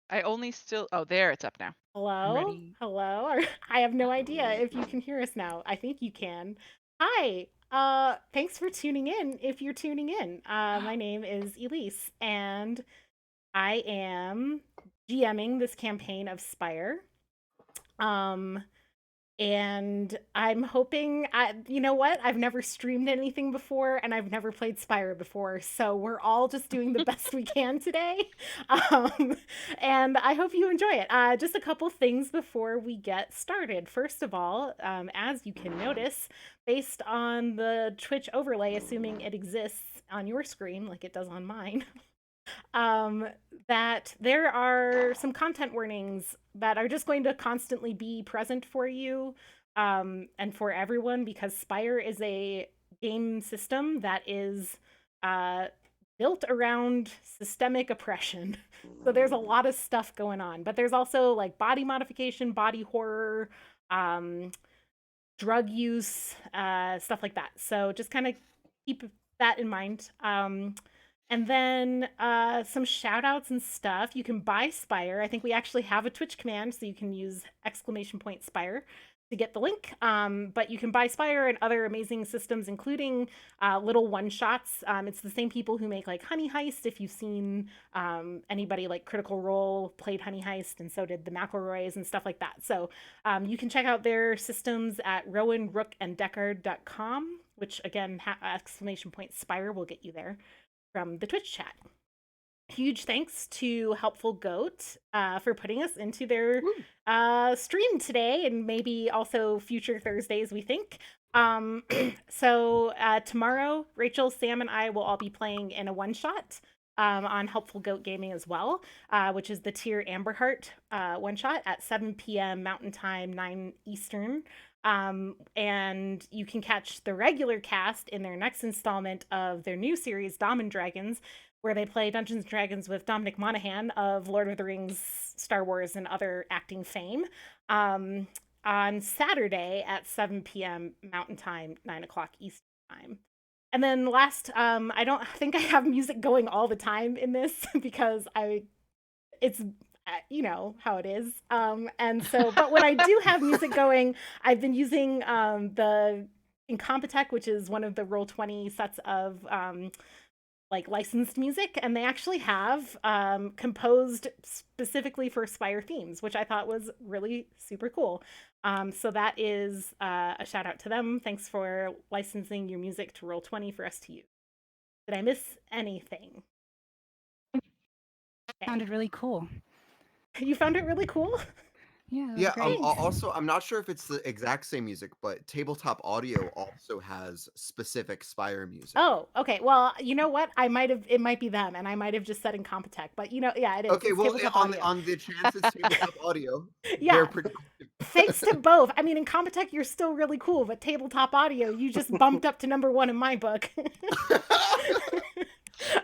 I only still oh, there, it's up now. I'm Hello? ready. Hello? I have no idea if you can hear us now. I think you can. Hi. Thanks for tuning in if you're tuning in. My name is Elise and I am GMing this campaign of Spire. Um and I'm hoping you know what? I've never streamed anything before and I've never played Spire before. So we're all just doing the best we can today. Um, and I hope you enjoy it. Just a couple things before we get started. First of all, as you can notice, based on the Twitch overlay, assuming it exists on your screen like it does on mine, um, that there are some content warnings that are just going to constantly be present for you and for everyone because Spire is a game system that is uh, built around systemic oppression. So there's a lot of stuff going on, but there's also like body modification, body horror, um, drug use, stuff like that. So just kind of keep that in mind. And then some shout outs and stuff. You can buy Spire. I think we actually have a Twitch command, so you can use exclamation point Spire to get the link. But you can buy Spire and other amazing systems, including little one shots. It's the same people who make like Honey Heist. If you've seen anybody like Critical Role played Honey Heist, and so did the McElroys and stuff like that. So you can check out their systems at Rowan, Rook, and Decard.com, which again, exclamation point Spire will get you there from the Twitch chat. Huge thanks to Helpful Goat for putting us into their Woo. stream today and maybe also future Thursdays, we think. So tomorrow, Rachel, Sam, and I will all be playing in a one shot on Helpful Goat Gaming as well, which is the Tier Amberheart one shot at 7 p.m. Mountain Time, 9 Eastern. And you can catch the regular cast in their next installment of their new series, Dom and Dragons, where they play Dungeons and Dragons with Dominic Monaghan of Lord of the Rings, Star Wars, and other acting fame. Um, on Saturday at 7 p.m. Mountain Time, 9 o'clock Eastern Time. And then last, I don't think I have music going all the time in this because it's you know how it is. And so, but when I do have music going, I've been using the Incompetech, which is one of the Roll20 sets of like licensed music, and they actually have composed specifically for Spire themes, which I thought was really super cool. So that is a shout out to them. Thanks for licensing your music to Roll20 for us to use. Did I miss anything? Okay. Sounded really cool. You found it really cool? Yeah, that was Yeah, great. Thanks. also, I'm not sure if it's the exact same music, but Tabletop Audio also has specific Spire music. Oh, okay. Well, you know what? It might be them, and I might have just said Incompetech, but you know, yeah, it is. Okay, It's well, tabletop on audio. on the chance it's Tabletop Audio, they're Yeah. pretty Thanks to both. I mean, Incompetech, you're still really cool, but tabletop audio, you just bumped up to number one in my book.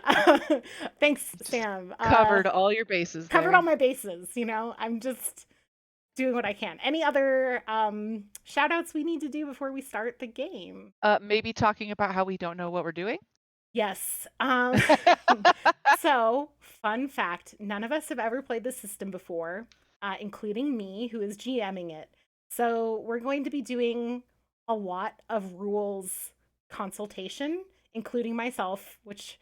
uh, thanks, Sam. Covered all your bases Covered all there. my bases, you know? I'm just doing what I can. Any other shout outs we need to do before we start the game? Maybe talking about how we don't know what we're doing? Yes. So, fun fact, none of us have ever played the system before, including me, who is GMing it. So, we're going to be doing a lot of rules consultation, including myself, which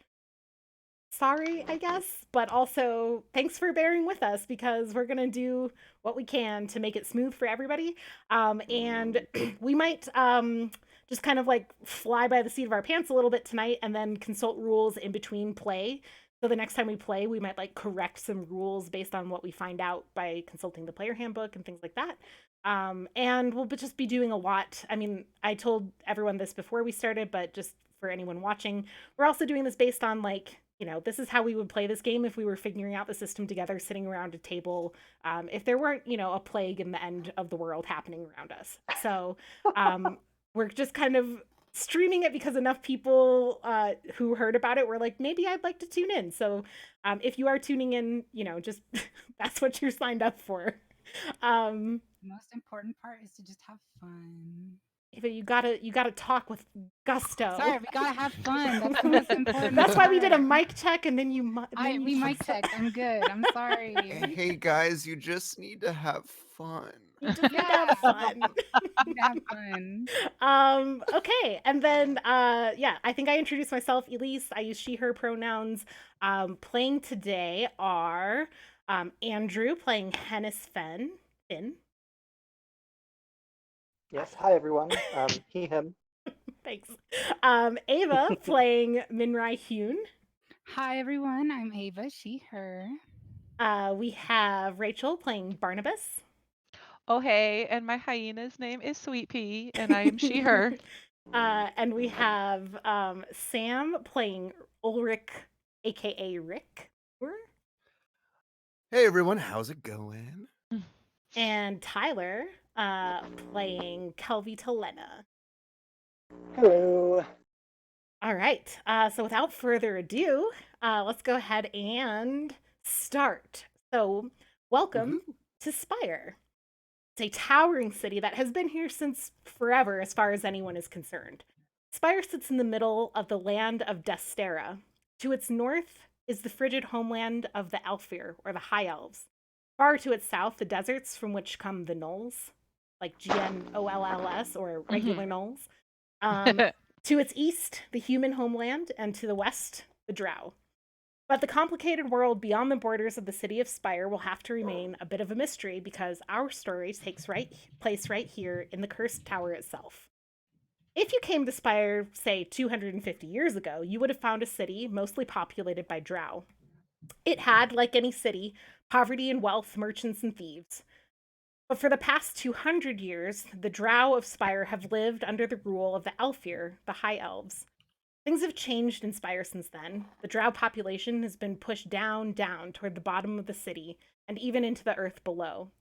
sorry, I guess, but also thanks for bearing with us because we're going to do what we can to make it smooth for everybody. And we might just kind of like fly by the seat of our pants a little bit tonight and then consult rules in between play. So the next time we play, we might like correct some rules based on what we find out by consulting the player handbook and things like that. And we'll just be doing a lot. I mean, I told everyone this before we started, but just for anyone watching, we're also doing this based on like, you know, this is how we would play this game if we were figuring out the system together, sitting around a table, if there weren't, you know, a plague in the end of the world happening around us. So we're just kind of streaming it because enough people who heard about it were like, maybe I'd like to tune in. So if you are tuning in, you know, just that's what you're signed up for. The most important part is to just have fun. Ava, you gotta talk with gusto. Sorry, we gotta have fun. That's the most important. That's why we did a part. mic check, and then you. We mic checked. I'm good. I'm sorry. Hey guys, you just need to have fun. You just need to Yeah. have fun. We have fun. Okay, and then yeah, I think I introduced myself, Elise. I use she/her pronouns. Playing today are Andrew playing Hennis Finn. Yes, hi everyone. He, him. Thanks. Ava playing Minrai Hune. Hi everyone. I'm Ava. She, her. We have Rachel playing Barnabas. Oh, hey, and my hyena's name is Sweet Pea, and I am she, her. And we have Sam playing Ulrich, aka Rick. Hey everyone, how's it going? And Tyler playing Kelvy Telena. Hello. All right. So without further ado, let's go ahead and start. So welcome to Spire. It's a towering city that has been here since forever, as far as anyone is concerned. Spire sits in the middle of the land of Destera. To its north is the frigid homeland of the Elfir, or the High Elves. Far to its south, the deserts from which come the Gnolls, like Gnolls, or regular Gnolls. To its east, the human homeland, and to the west, the Drow. But the complicated world beyond the borders of the city of Spire will have to remain a bit of a mystery because our story takes place right here in the Cursed Tower itself. If you came to Spire, say, 250 years ago, you would have found a city mostly populated by Drow. It had, like any city, poverty and wealth, merchants and thieves. But for the past 200 years, the Drow of Spire have lived under the rule of the Elfir, the High Elves. Things have changed in Spire since then. The Drow population has been pushed down toward the bottom of the city, and even into the earth below.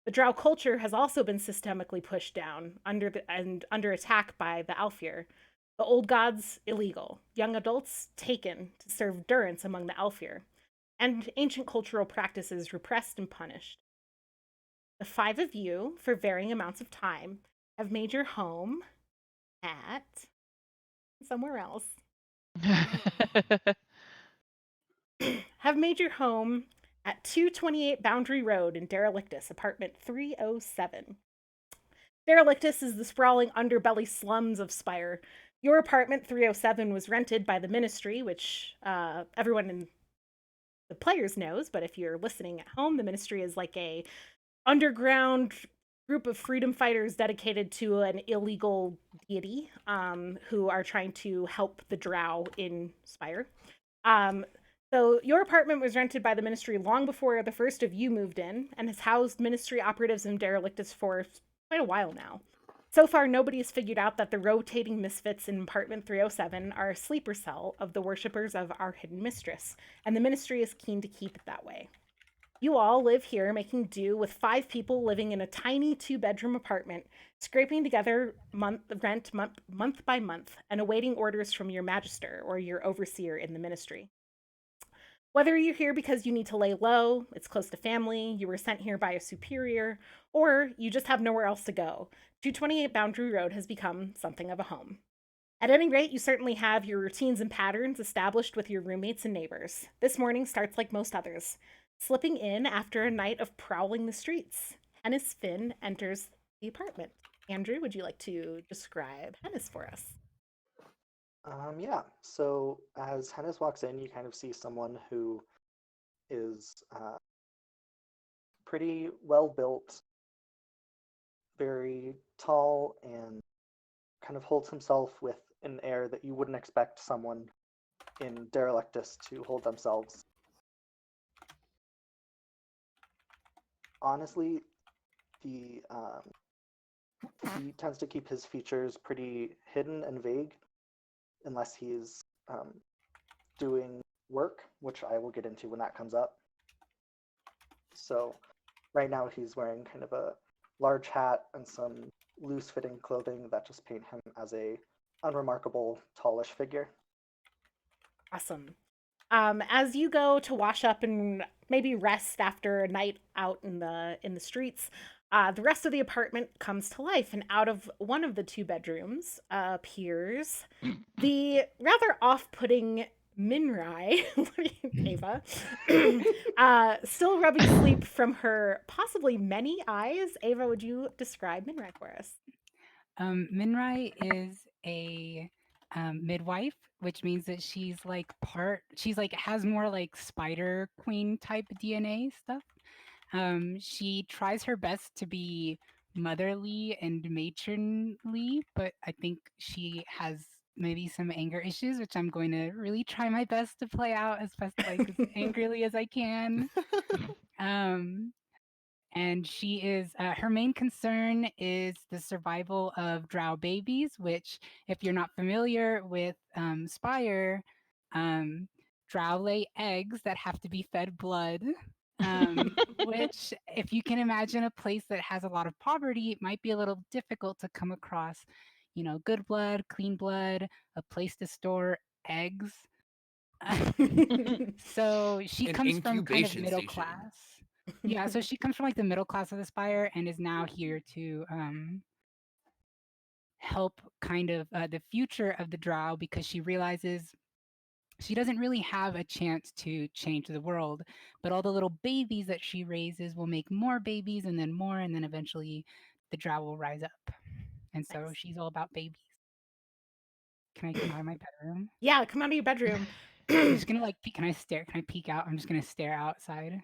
The Drow culture has also been systemically pushed down under attack by the Elfir. The old gods illegal, young adults taken to serve durance among the Elfir, and ancient cultural practices repressed and punished. The five of you, for varying amounts of time, have made your home at somewhere else. Have made your home at 228 Boundary Road in Derelictus, apartment 307. Derelictus is the sprawling underbelly slums of Spire. Your apartment 307 was rented by the Ministry, which everyone in the players knows, but if you're listening at home, the Ministry is like a underground group of freedom fighters dedicated to an illegal deity who are trying to help the Drow in Spire. So your apartment was rented by the Ministry long before the first of you moved in and has housed Ministry operatives in Derelictus for quite a while now. So far, nobody has figured out that the rotating misfits in apartment 307 are a sleeper cell of the worshippers of our hidden mistress, and the Ministry is keen to keep it that way. You all live here making do with 5 people living in a tiny 2-bedroom apartment, scraping together rent month by month, and awaiting orders from your magister or your overseer in the Ministry. Whether you're here because you need to lay low, it's close to family, you were sent here by a superior, or you just have nowhere else to go, 228 Boundary Road has become something of a home. At any rate, you certainly have your routines and patterns established with your roommates and neighbors. This morning starts like most others, slipping in after a night of prowling the streets. Hennis Finn enters the apartment. Andrew, would you like to describe Hennis for us? Yeah, so as Hennis walks in, you kind of see someone who is pretty well built, very tall, and kind of holds himself with an air that you wouldn't expect someone in Derelictus to hold themselves. Honestly, he tends to keep his features pretty hidden and vague, unless he's doing work, which I will get into when that comes up. So right now he's wearing kind of a large hat and some loose-fitting clothing that just paint him as a unremarkable, tallish figure. Awesome. As you go to wash up and maybe rest after a night out in the streets, The rest of the apartment comes to life, and out of one of the two bedrooms appears the rather off-putting Minrai, Ava, still rubbing sleep from her possibly many eyes. Ava, would you describe Minrai for us? Minrai is a midwife, which means that she's like has more like spider queen type DNA stuff. She tries her best to be motherly and matronly, but I think she has maybe some anger issues, which I'm going to really try my best to play out as best like as angrily as I can. Um, and she is her main concern is the survival of drow babies, which if you're not familiar with Spire, um, drow lay eggs that have to be fed blood. Which if you can imagine a place that has a lot of poverty, it might be a little difficult to come across, good blood, clean blood, a place to store eggs. So she An comes from kind of incubation middle station. class. Yeah, so she comes from like the middle class of the Spire and is now here to help kind of the future of the Drow because she realizes she doesn't really have a chance to change the world, but all the little babies that she raises will make more babies and then eventually the Drow will rise up. And so Nice. she's all about babies. Can I come out of my bedroom? Yeah, come out of your bedroom. I'm just gonna like peek. Can I stare? Can I peek out? I'm just gonna stare outside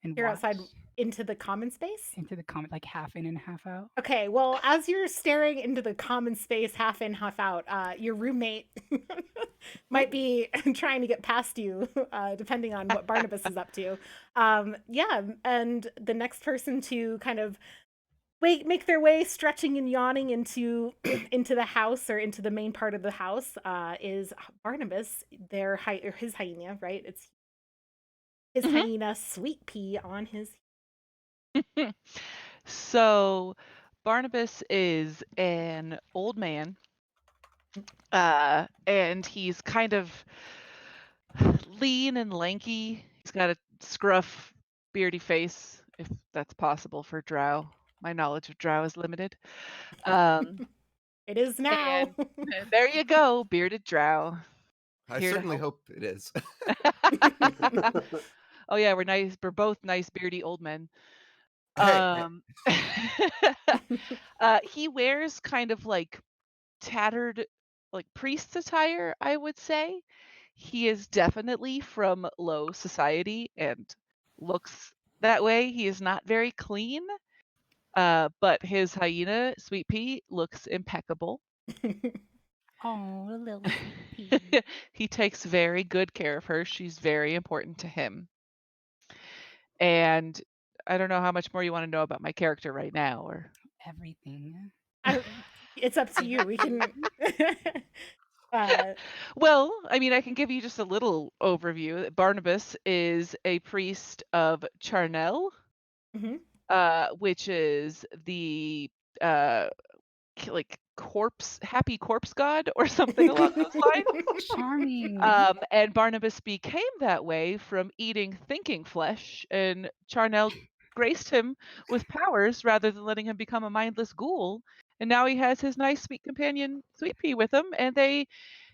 and You're watch outside into the common space? into the comment, like half in and half out. Okay, well, as you're staring into the common space, half in, half out, your roommate might be trying to get past you, depending on what Barnabas is up to. Yeah, and the next person to kind of make their way, stretching and yawning into into the house or into the main part of the house, is Barnabas. Or his hyena, right? It's his Mhm. hyena, Sweet Pea, on his. So Barnabas is an old man, and he's kind of lean and lanky. He's got a scruff, beardy face, if that's possible for Drow. My knowledge of Drow is limited. Um, It is now. and there you go, bearded Drow. I Here to certainly help. hope it is. Oh yeah, we're nice. We're both nice, beardy old men. Hey, He wears kind of like tattered, like priest attire, I would say. He is definitely from low society and looks that way. He is not very clean, but his hyena, Sweet Pea, looks impeccable. Oh, a little sweet pea. He takes very good care of her. She's very important to him. And I don't know how much more you want to know about my character right now, or Everything. It's up to you. We can. well, I mean, I can give you just a little overview. Barnabas is a priest of Charnel, Mhm. which is the uh, like happy corpse god or something along those lines. Charming. And Barnabas became that way from eating thinking flesh, and Charnel graced him with powers rather than letting him become a mindless ghoul. And now he has his nice, sweet companion, Sweet Pea, with him, and they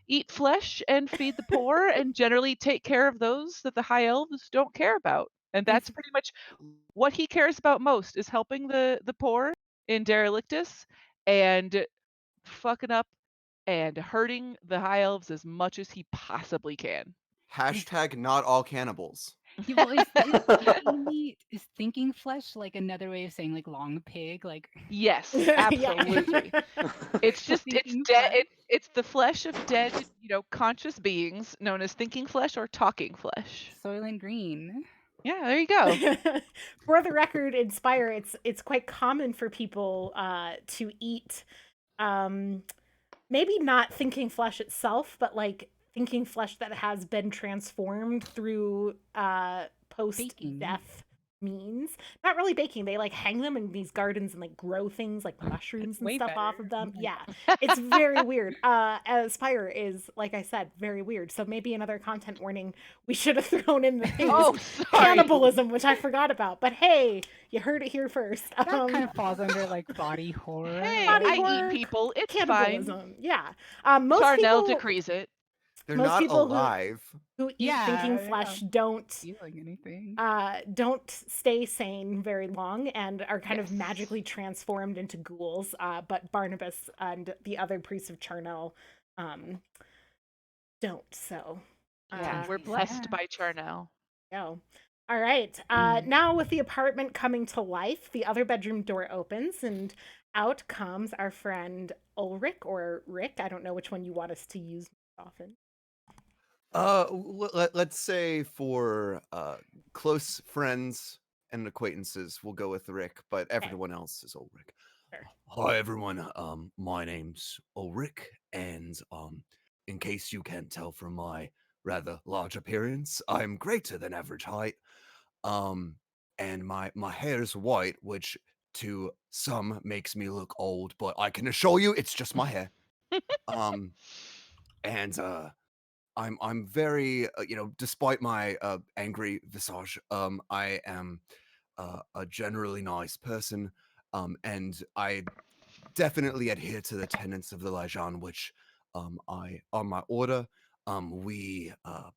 eat flesh and feed the poor and generally take care of those that the high elves don't care about. And that's pretty much what he cares about most is helping the poor in Derelictus and fucking up and hurting the high elves as much as he possibly can. hashtag not all cannibals. Yeah, well, is thinking flesh like another way of saying like long pig? Like Yes, Yeah. absolutely. It's just it's thinking dead. flesh. It's the flesh of dead, conscious beings known as thinking flesh or talking flesh. Soylent Green. Yeah, there you go. For the record, in Spire, it's quite common for people to eat, maybe not thinking flesh itself, but like thinking flesh that has been transformed through post Baking. death means. Not really baking. They like hang them in these gardens and like grow things like mushrooms It's and way stuff off better. of them. Oh my Yeah. It's very weird. Spire is, like I said, very weird. So maybe another content warning we should have thrown in the thing Oh, was sorry. cannibalism, which I forgot about. But hey, you heard it here first. That kind of falls under like body horror. Hey, Body I horror, eat people. It's fine. cannibalism. Yeah. Most Charnel people decrees it. They're most not people alive. who eat Yeah, thinking they're flesh not don't feeling anything. don't stay sane very long and are kind of Yes. magically transformed into ghouls. But Barnabas and the other priests of Charnel don't. So Yeah, uh, we're blessed Yeah. by Charnel. no. All right. Now with the apartment coming to life, the other bedroom door opens and out comes our friend Ulrich or Rick. I don't know which one you want us to use often. Let's say for close friends and acquaintances, we'll go with Rick, but everyone else is Ulrich. Sure. Hi everyone, my name's Ulrich, and in case you can't tell from my rather large appearance, I'm greater than average height. And my hair's white, which to some makes me look old, but I can assure you it's just my hair. And I'm very despite my angry visage, I am a generally nice person, and I definitely adhere to the tenets of the Legion, which I on my order, we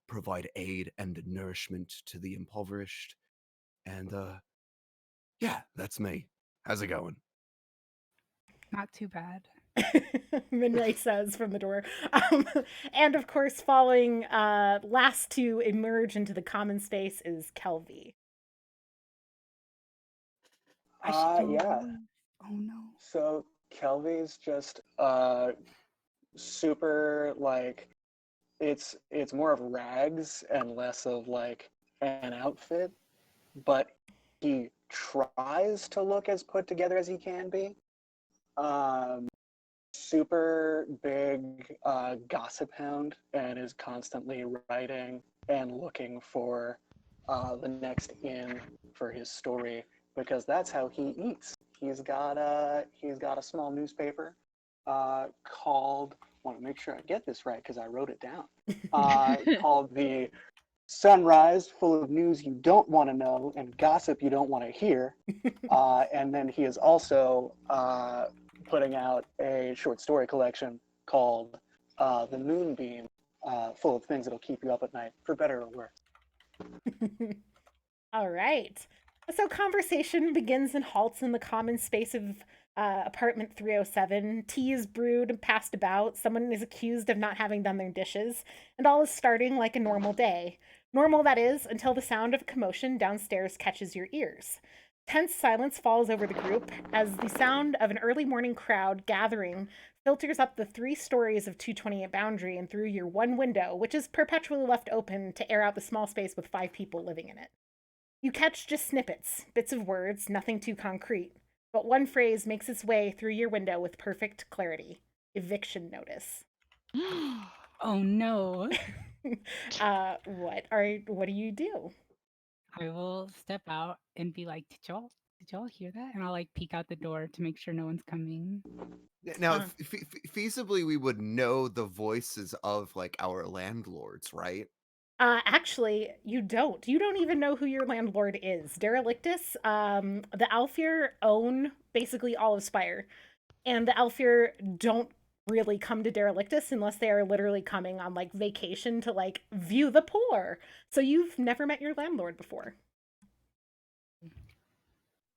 provide aid and nourishment to the impoverished, and yeah, that's me. How's it going? Not too bad. Minray says from the door. And of course, following last to emerge into the common space is Kelvy. I should do a Yeah. voice. Oh no. So Kelvy's just super like it's more of rags and less of like an outfit, but he tries to look as put together as he can be. Super big gossip hound and is constantly writing and looking for the next in for his story because that's how he eats. He's got a small newspaper called. I want to make sure I get this right because I wrote it down. Called the Sunrise, full of news you don't want to know and gossip you don't want to hear. And then he is also putting out a short story collection called The Moonbeam, full of things that'll keep you up at night, for better or worse. All right. So conversation begins and halts in the common space of apartment 307. Tea is brewed and passed about. Someone is accused of not having done their dishes, and all is starting like a normal day. Normal, that is, until the sound of commotion downstairs catches your ears. Tense silence falls over the group as the sound of an early morning crowd gathering filters up the 3 stories of 228 Boundary and through your one window, which is perpetually left open to air out the small space with 5 people living in it. You catch just snippets, bits of words, nothing too concrete, but one phrase makes its way through your window with perfect clarity. Eviction notice. Oh no. What do you do? I will step out and be like, did y'all hear that? And I'll like peek out the door to make sure no one's coming. Now, feasibly, we would know the voices of like our landlords, right? Actually, you don't. You don't even know who your landlord is. Derelictus, the Alfir own basically all of Spire. And the Alfir don't really come to Derelictus unless they are literally coming on like vacation to like view the poor. So you've never met your landlord before.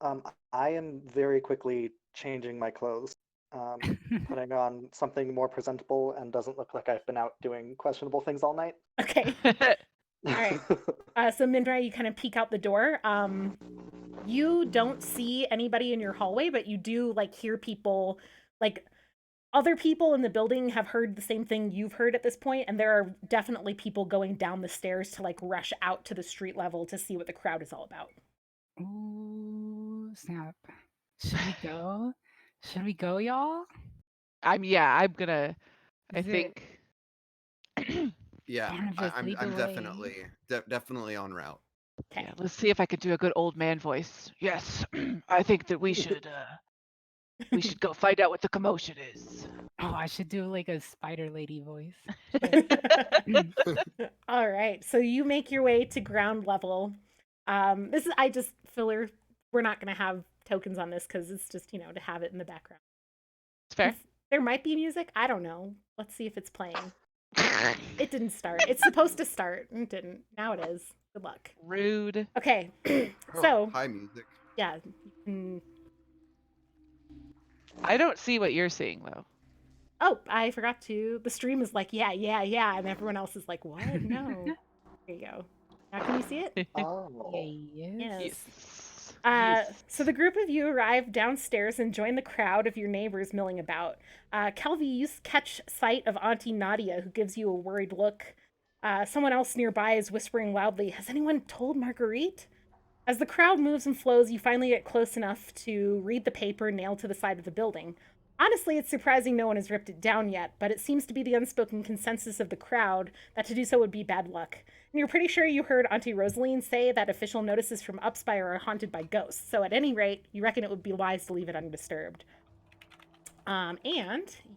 I am very quickly changing my clothes, putting on something more presentable and doesn't look like I've been out doing questionable things all night. Okay. All right. So Mindra, you kind of peek out the door. You don't see anybody in your hallway, but you do like hear people, like other people in the building have heard the same thing you've heard at this point, and there are definitely people going down the stairs to like rush out to the street level to see what the crowd is all about. Ooh, snap. Should we go? Should we go, y'all? I'm gonna. I Is it- think. Yeah, Barnabas, I'm lead the way. definitely on route. Okay. Yeah, let's see if I can do a good old man voice. Yes, I think that we should go find out what the commotion is. Oh, I should do like a spider lady voice. All right. So you make your way to ground level. This is I just filler. We're not going to have tokens on this because it's just, to have it in the background. It's fair. There might be music. I don't know. Let's see if it's playing. It didn't start. It's supposed to start. It didn't. Now it is. Good luck. Rude. Okay. Oh, So, hi, music. yeah. Mm. I don't see what you're seeing though. Oh, I forgot to. The stream is like, yeah, and everyone else is like, what? No. There you go. Now can you see it? Oh. Yes. Yes. So the group of you arrive downstairs and join the crowd of your neighbors milling about. Kelvy, you catch sight of Auntie Nadia, who gives you a worried look. Someone else nearby is whispering loudly, "Has anyone told Marguerite?" As the crowd moves and flows, you finally get close enough to read the paper nailed to the side of the building. Honestly, it's surprising no one has ripped it down yet, but it seems to be the unspoken consensus of the crowd that to do so would be bad luck. And you're pretty sure you heard Auntie Rosaline say that official notices from Spire are haunted by ghosts, so at any rate, you reckon it would be wise to leave it undisturbed. And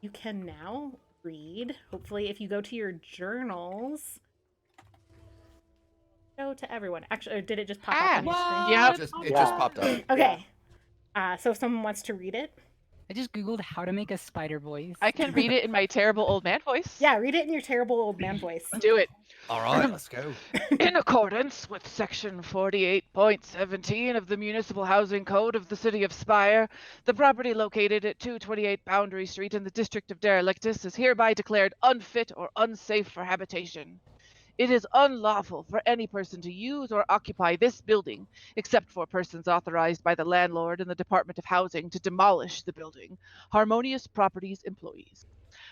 you can now read, hopefully, if you go to your journals. Go to everyone. Actually, or did it just pop up on your screen? Yep. It just popped up. Okay. So if someone wants to read it. I just googled how to make a spider voice. I can read it in my terrible old man voice. Yeah, read it in your terrible old man voice. Do it. All right, let's go. In accordance with Section 48.17 of the Municipal Housing Code of the City of Spire, the property located at 228 Boundary Street in the District of Derelictus is hereby declared unfit or unsafe for habitation. It is unlawful for any person to use or occupy this building, except for persons authorized by the landlord and the Department of Housing to demolish the building. Harmonious Properties employees.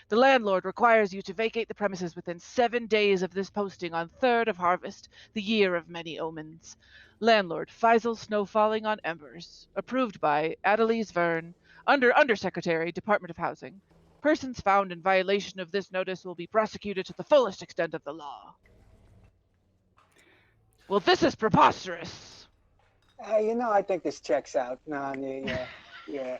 The landlord requires you to vacate the premises within 7 days of this posting on 3rd of Harvest, the year of many omens. Landlord Faisal Snow Falling on Embers. Approved by Adelise Verne, Undersecretary, Department of Housing. Persons found in violation of this notice will be prosecuted to the fullest extent of the law. Well, this is preposterous. I think this checks out. No, yeah.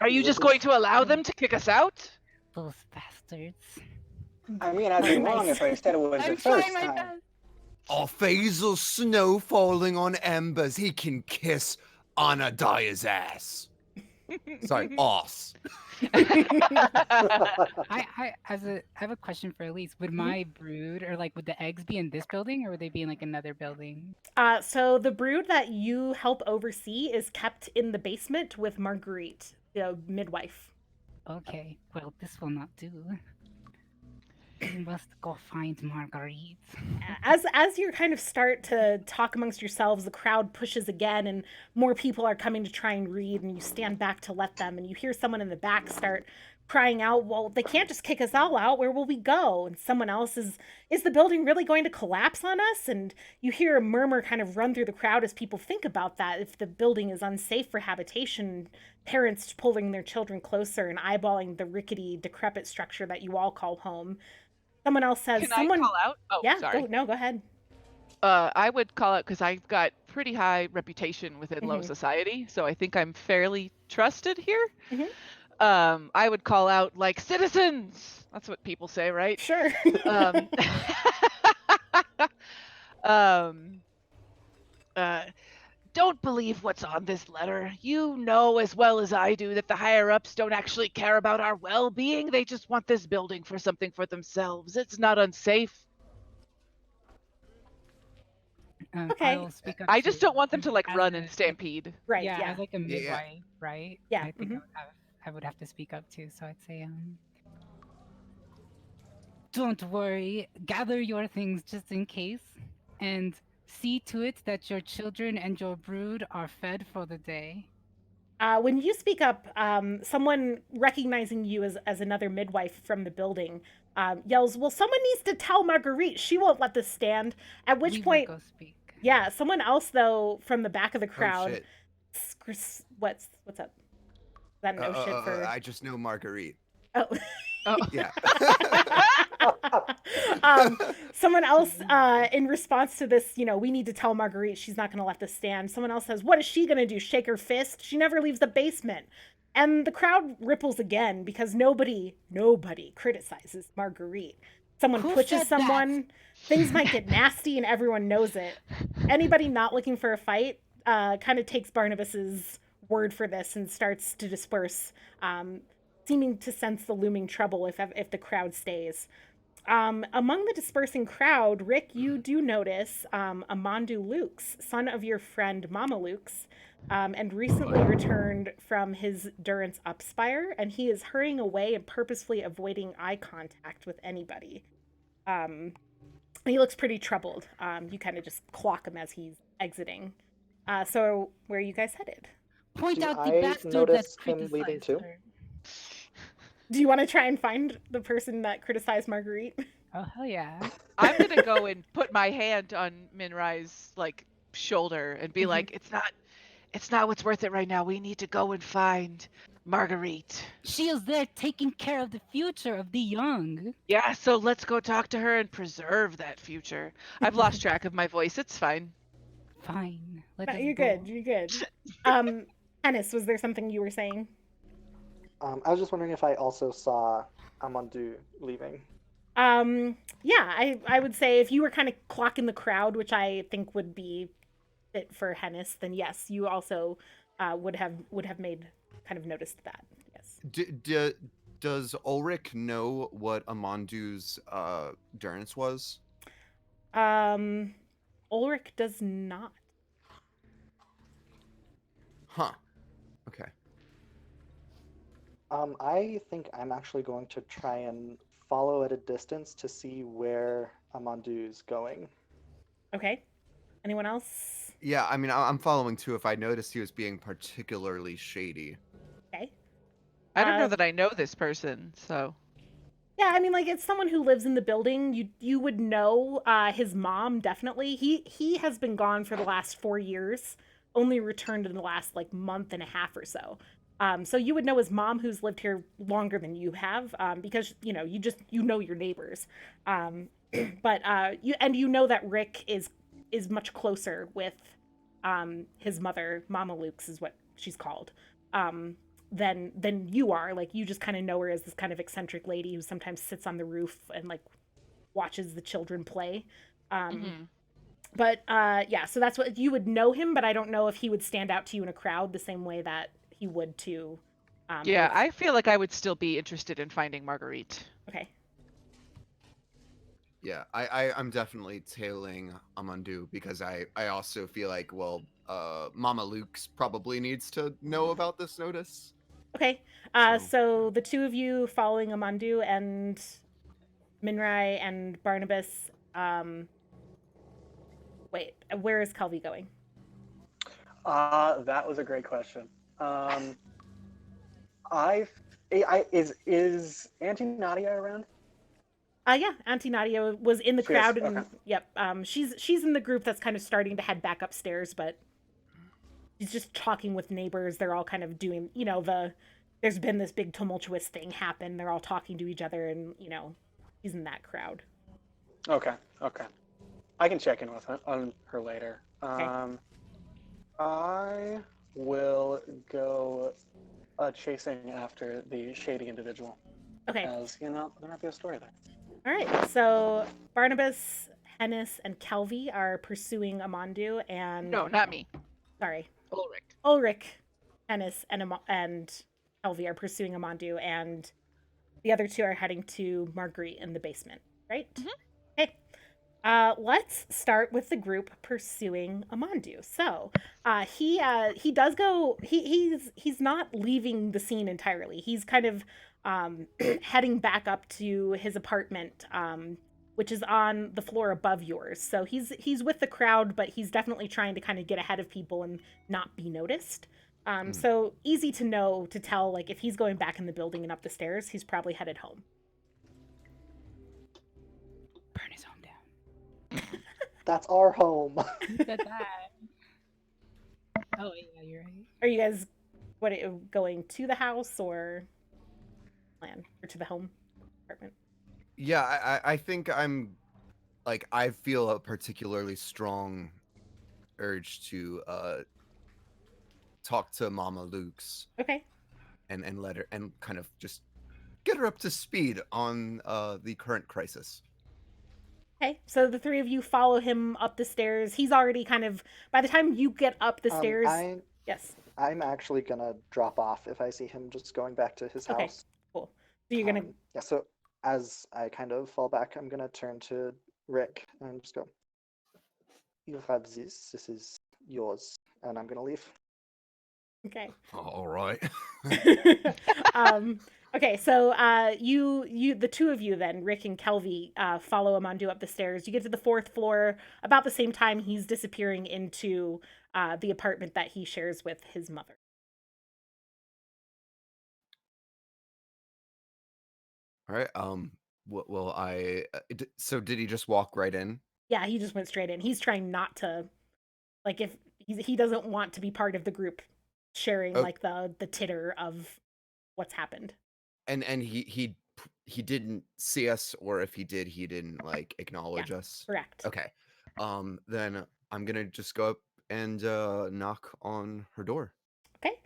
Are you just going to allow them to kick us out? Those bastards. I mean, I'd be wrong if I said it was the first time. best. Oh, Faisal Snow Falling on Embers. He can kiss Anna Dyer's ass. Sorry, ass. I have a question for Elise. Would my brood or would the eggs be in this building or would they be in another building? So the brood that you help oversee is kept in the basement with Marguerite, the midwife. Okay, well this will not do. We must go find Marguerite. As you kind of start to talk amongst yourselves, the crowd pushes again and more people are coming to try and read, and you stand back to let them, and you hear someone in the back start crying out, "Well, they can't just kick us all out. Where will we go?" And someone else is the building really going to collapse on us? And you hear a murmur kind of run through the crowd as people think about that. If the building is unsafe for habitation, parents pulling their children closer and eyeballing the rickety, decrepit structure that you all call home. Someone else says, Can someone... I call out? Oh, yeah, sorry. go ahead. I would call out because I've got pretty high reputation within low Mhm. society, so I think I'm fairly trusted here. Mhm. I would call out like citizens. That's what people say, right? Sure. um, um, don't believe what's on this letter. You know as well as I do that the higher-ups don't actually care about our well-being. They just want this building for something for themselves. It's not unsafe. Okay. I'll speak up I just to- don't want them to as run a- and stampede. Right, yeah, yeah. as a Yeah, yeah. midwife, right? Yeah, I think mhm. I would have to speak up too. So I'd say, don't worry. Gather your things just in case, and see to it that your children and your brood are fed for the day. When you speak up, someone recognizing you as another midwife from the building yells, "Well, someone needs to tell Marguerite. She won't let this stand." At which We will point, go speak. yeah, someone else, though, from the back of the Oh, crowd... shit. What's up? Is that no shit for... I just know Marguerite. Oh. Oh. Yeah. Someone else, in response to this, we need to tell Marguerite she's not going to let this stand. Someone else says, what is she going to do? Shake her fist? She never leaves the basement. And the crowd ripples again because nobody criticizes Marguerite. Someone Who pushes said someone, things might get nasty and everyone knows it. Anybody not looking for a fight kind of takes Barnabas's word for this and starts to disperse, seeming to sense the looming trouble if the crowd stays. Among the dispersing crowd, Rick, you do notice Amandu Lukes, son of your friend Mama Lukes, and recently returned from his durance up Spire, and he is hurrying away and purposefully avoiding eye contact with anybody. He looks pretty troubled. You kind of just clock him as he's exiting. So where are you guys headed? Point Do out the I bastard notice that him leaving criticized too? her. Do you want to try and find the person that criticized Marguerite? Oh, hell yeah. I'm gonna go and put my hand on Minrai's shoulder and be like, it's not what's worth it right now. We need to go and find Marguerite. She is there taking care of the future of the young. Yeah, so let's go talk to her and preserve that future. I've lost track of my voice. It's fine. Fine. Let No, us you're go. good. You're good. Hennis, was there something you were saying? I was just wondering if I also saw Amandu leaving. Yeah, I would say if you were kind of clocking the crowd, which I think would be fit for Hennis, then yes, you also would have made kind of noticed that. Yes. Does Ulrich know what Amandu's durance was? Ulrich does not. Huh. Okay. I think I'm actually going to try and follow at a distance to see where Amandu's going. Okay. Anyone else? Yeah, I mean, I'm following too. If I noticed he was being particularly shady. Okay. I don't know Uh, that I know this person, so. Yeah, I mean, it's someone who lives in the building. You would know his mom, definitely. He has been gone for the last 4 years, only returned in the last month and a half or so. So you would know his mom, who's lived here longer than you have, because you know your neighbors. But you know that Rick is much closer with his mother, Mama Luke's is what she's called, than you are. You just kind of know her as this kind of eccentric lady who sometimes sits on the roof and watches the children play. But yeah, so that's what you would know him, but I don't know if he would stand out to you in a crowd the same way that he would to. Yeah, I feel like I would still be interested in finding Marguerite. Okay. Yeah, I'm definitely tailing Amandu because I also feel like, well, Mama Luke's probably needs to know about this notice. Okay. So the two of you following Amandu and Minrai and Barnabas. Wait, where is Kelvy going? That was a great question. Is Auntie Nadia around? Yeah, Auntie Nadia was in the crowd, and okay. yep, she's in the group that's kind of starting to head back upstairs, but she's just talking with neighbors. They're all kind of doing, there's been this big tumultuous thing happen. They're all talking to each other, and she's in that crowd. Okay. I can check in on her later. Okay. I will go chasing after the shady individual. Okay. As there might be a story there. All right. So Barnabas, Hennis, and Kelvy are pursuing Amandu, and No, not me. sorry, Ulrich. Hennis, and Kelvy are pursuing Amandu, and the other two are heading to Marguerite in the basement. Right? Mhm. Okay. Let's start with the group pursuing Amandu. So, he does go. He's not leaving the scene entirely. He's kind of heading back up to his apartment, which is on the floor above yours. So he's with the crowd, but he's definitely trying to kind of get ahead of people and not be noticed. So easy to tell. If he's going back in the building and up the stairs, he's probably headed home. Burn his home down. That's our home. Said that. Oh yeah, you're right. Are you guys going to the house or plan or to the home? apartment. Yeah, I think I'm like I feel a particularly strong urge to talk to Mama Luke's Okay. and let her and kind of just get her up to speed on the current crisis. Okay, so the three of you follow him up the stairs. He's already kind of, by the time you get up the stairs, yes. I'm actually gonna drop off if I see him just going back to his Okay, house. cool. So you're gonna, Yeah, so as I kind of fall back, I'm gonna turn to Rick and just go, "You have this. This is yours," and I'm gonna leave. okay. All right. Okay, so the two of you then, Rick and Kelvy, follow Amandu up the stairs. You get to the 4th floor about the same time he's disappearing into the apartment that he shares with his mother. All right. Well, so did he just walk right in? Yeah, he just went straight in. He's trying not to, like, if he doesn't want to be part of the group sharing like the titter of what's happened. And he didn't see us, or if he did, he didn't like acknowledge us. Correct. Okay. Then I'm gonna just go up and knock on her door. Okay.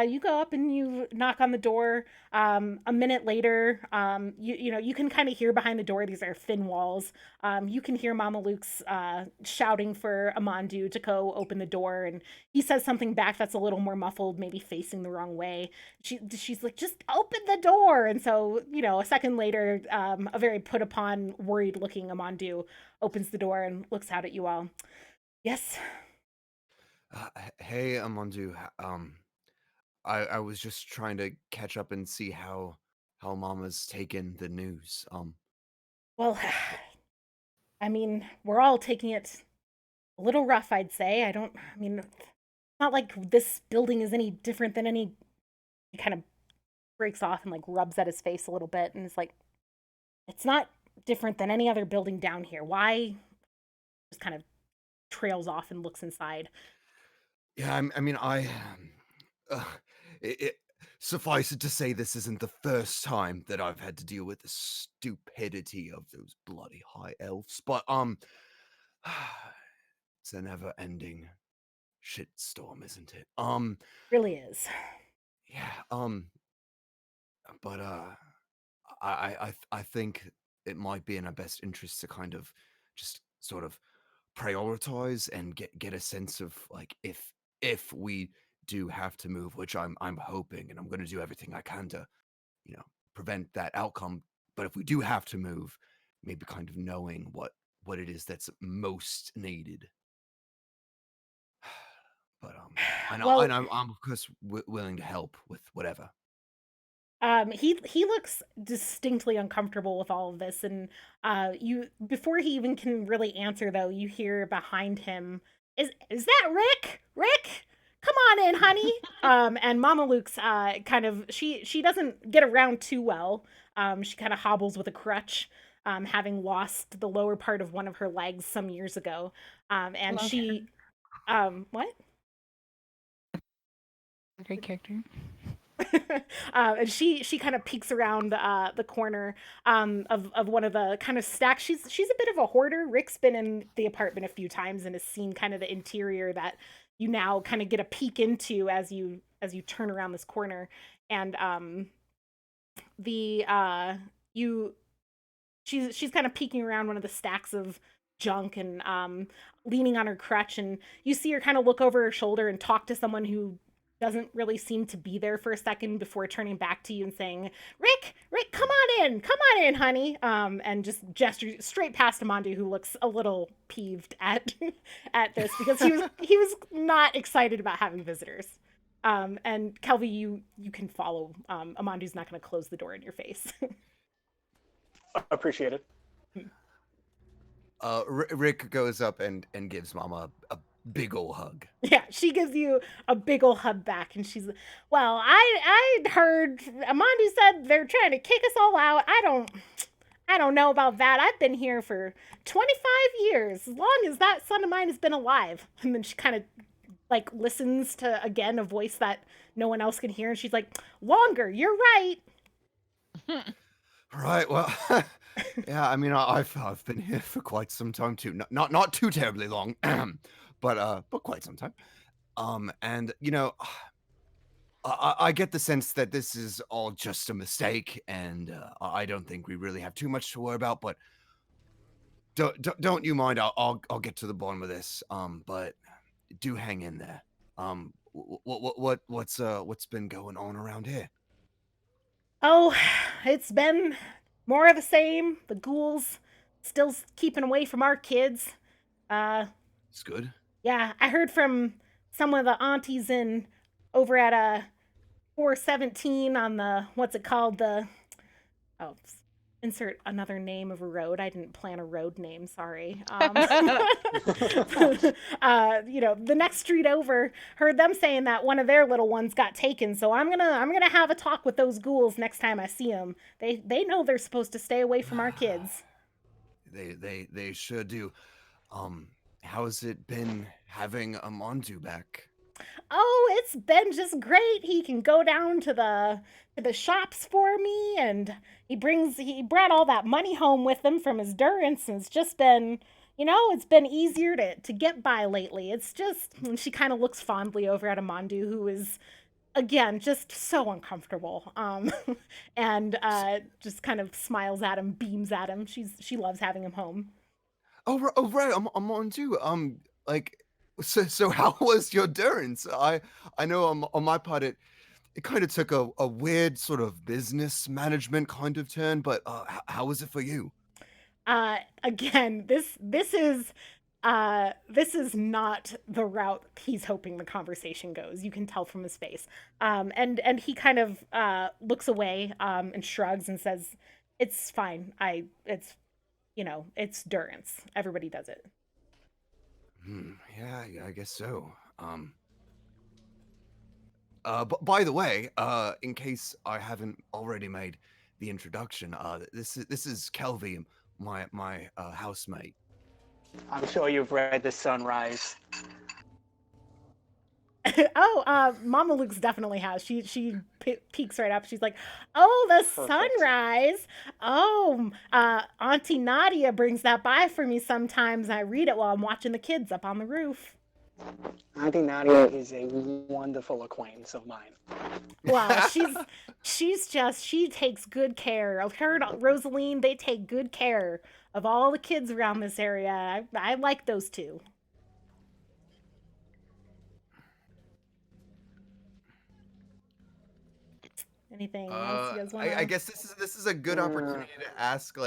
You go up and you knock on the door. A minute later, you can kind of hear behind the door. These are thin walls. You can hear Mama Luke's shouting for Amandu to go open the door, and he says something back that's a little more muffled, maybe facing the wrong way. She's like, "Just open the door!" And so, a second later, a very put upon, worried looking Amandu opens the door and looks out at you all. Yes. Hey, Amandu. I was just trying to catch up and see how Mama's taken the news. Well, I mean, we're all taking it a little rough, I'd say. It's not like this building is any different than any. He kind of breaks off and like rubs at his face a little bit and is like, it's not different than any other building down here. Why? Just kind of trails off and looks inside. Yeah, suffice it to say, this isn't the first time that I've had to deal with the stupidity of those bloody high elves, but it's a never-ending shitstorm, isn't it? Really is. Yeah. But I think it might be in our best interest to kind of just sort of prioritize and get a sense of like if we do have to move, which I'm hoping, and I'm going to do everything I can to, prevent that outcome. But if we do have to move, maybe kind of knowing what it is that's most needed. But and I'm of course willing to help with whatever. He looks distinctly uncomfortable with all of this, and before he even can really answer though, you hear behind him, is that Rick? Rick, come on in, honey. And Mama Luke's kind of she doesn't get around too well. She kind of hobbles with a crutch, having lost the lower part of one of her legs some years ago. And she, what? Great character. And she kind of peeks around the corner of one of the kind of stacks. She's a bit of a hoarder. Rick's been in the apartment a few times and has seen kind of the interior that you now kind of get a peek into as you turn around this corner. And she's kind of peeking around one of the stacks of junk and leaning on her crutch, and you see her kind of look over her shoulder and talk to someone who doesn't really seem to be there for a second before turning back to you and saying, Rick, come on in, honey. And just gesture straight past Amandu, who looks a little peeved at this because he was not excited about having visitors. And Kelvy, you can follow. Amandu's not going to close the door in your face. Appreciate it. Rick goes up and gives Mama a big ol' hug. Yeah, she gives you a big ol' hug back, and she's, well, I heard Amandu said they're trying to kick us all out. I don't know about that. I've been here for 25 years, as long as that son of mine has been alive. And then she kind of like listens to again a voice that no one else can hear, and she's like, longer, you're right. Right. Well, yeah. I mean, I've been here for quite some time too. Not too terribly long, but quite some time. And I get the sense that this is all just a mistake, and I don't think we really have too much to worry about. But don't you mind? I'll get to the bottom of this. But do hang in there. What's been going on around here? Oh, it's been more of the same. The ghouls still keeping away from our kids. It's good. Yeah, I heard from some of the aunties in over at 417 on the what's it called, the oh, insert another name of a road. I didn't plan a road name, sorry. The next street over, heard them saying that one of their little ones got taken. So I'm gonna have a talk with those ghouls next time I see them. They know they're supposed to stay away from our kids. They sure do. How's it been having Amandu back? Oh, it's been just great. He can go down to the shops for me, and he brought all that money home with him from his durance, and it's just been, it's been easier to get by lately. It's just, and she kind of looks fondly over at Amandu, who is again just so uncomfortable, and just kind of smiles at him, beams at him. She loves having him home. Oh right, Amandu. Like, so how was your durance? I know on my part it kind of took a weird sort of business management kind of turn, but how was it for you? Again, this is not the route he's hoping the conversation goes. You can tell from his face. And he kind of looks away and shrugs and says, "It's fine. It's durance. Everybody does it." Yeah, I guess so. But by the way, in case I haven't already made the introduction, this is Kelvy, my housemate. I'm sure you've read The Sunrise. Oh, Mama Luke's definitely has. She peeks right up. She's like, "Oh, the Perfect. sunrise. Oh, Auntie Nadia brings that by for me sometimes. I read it while I'm watching the kids up on the roof." Auntie Nadia is a wonderful acquaintance of mine. Well, she takes good care of her and Rosaline. They take good care of all the kids around this area. I like those two. Anything else you guys want? I guess this is a good opportunity to ask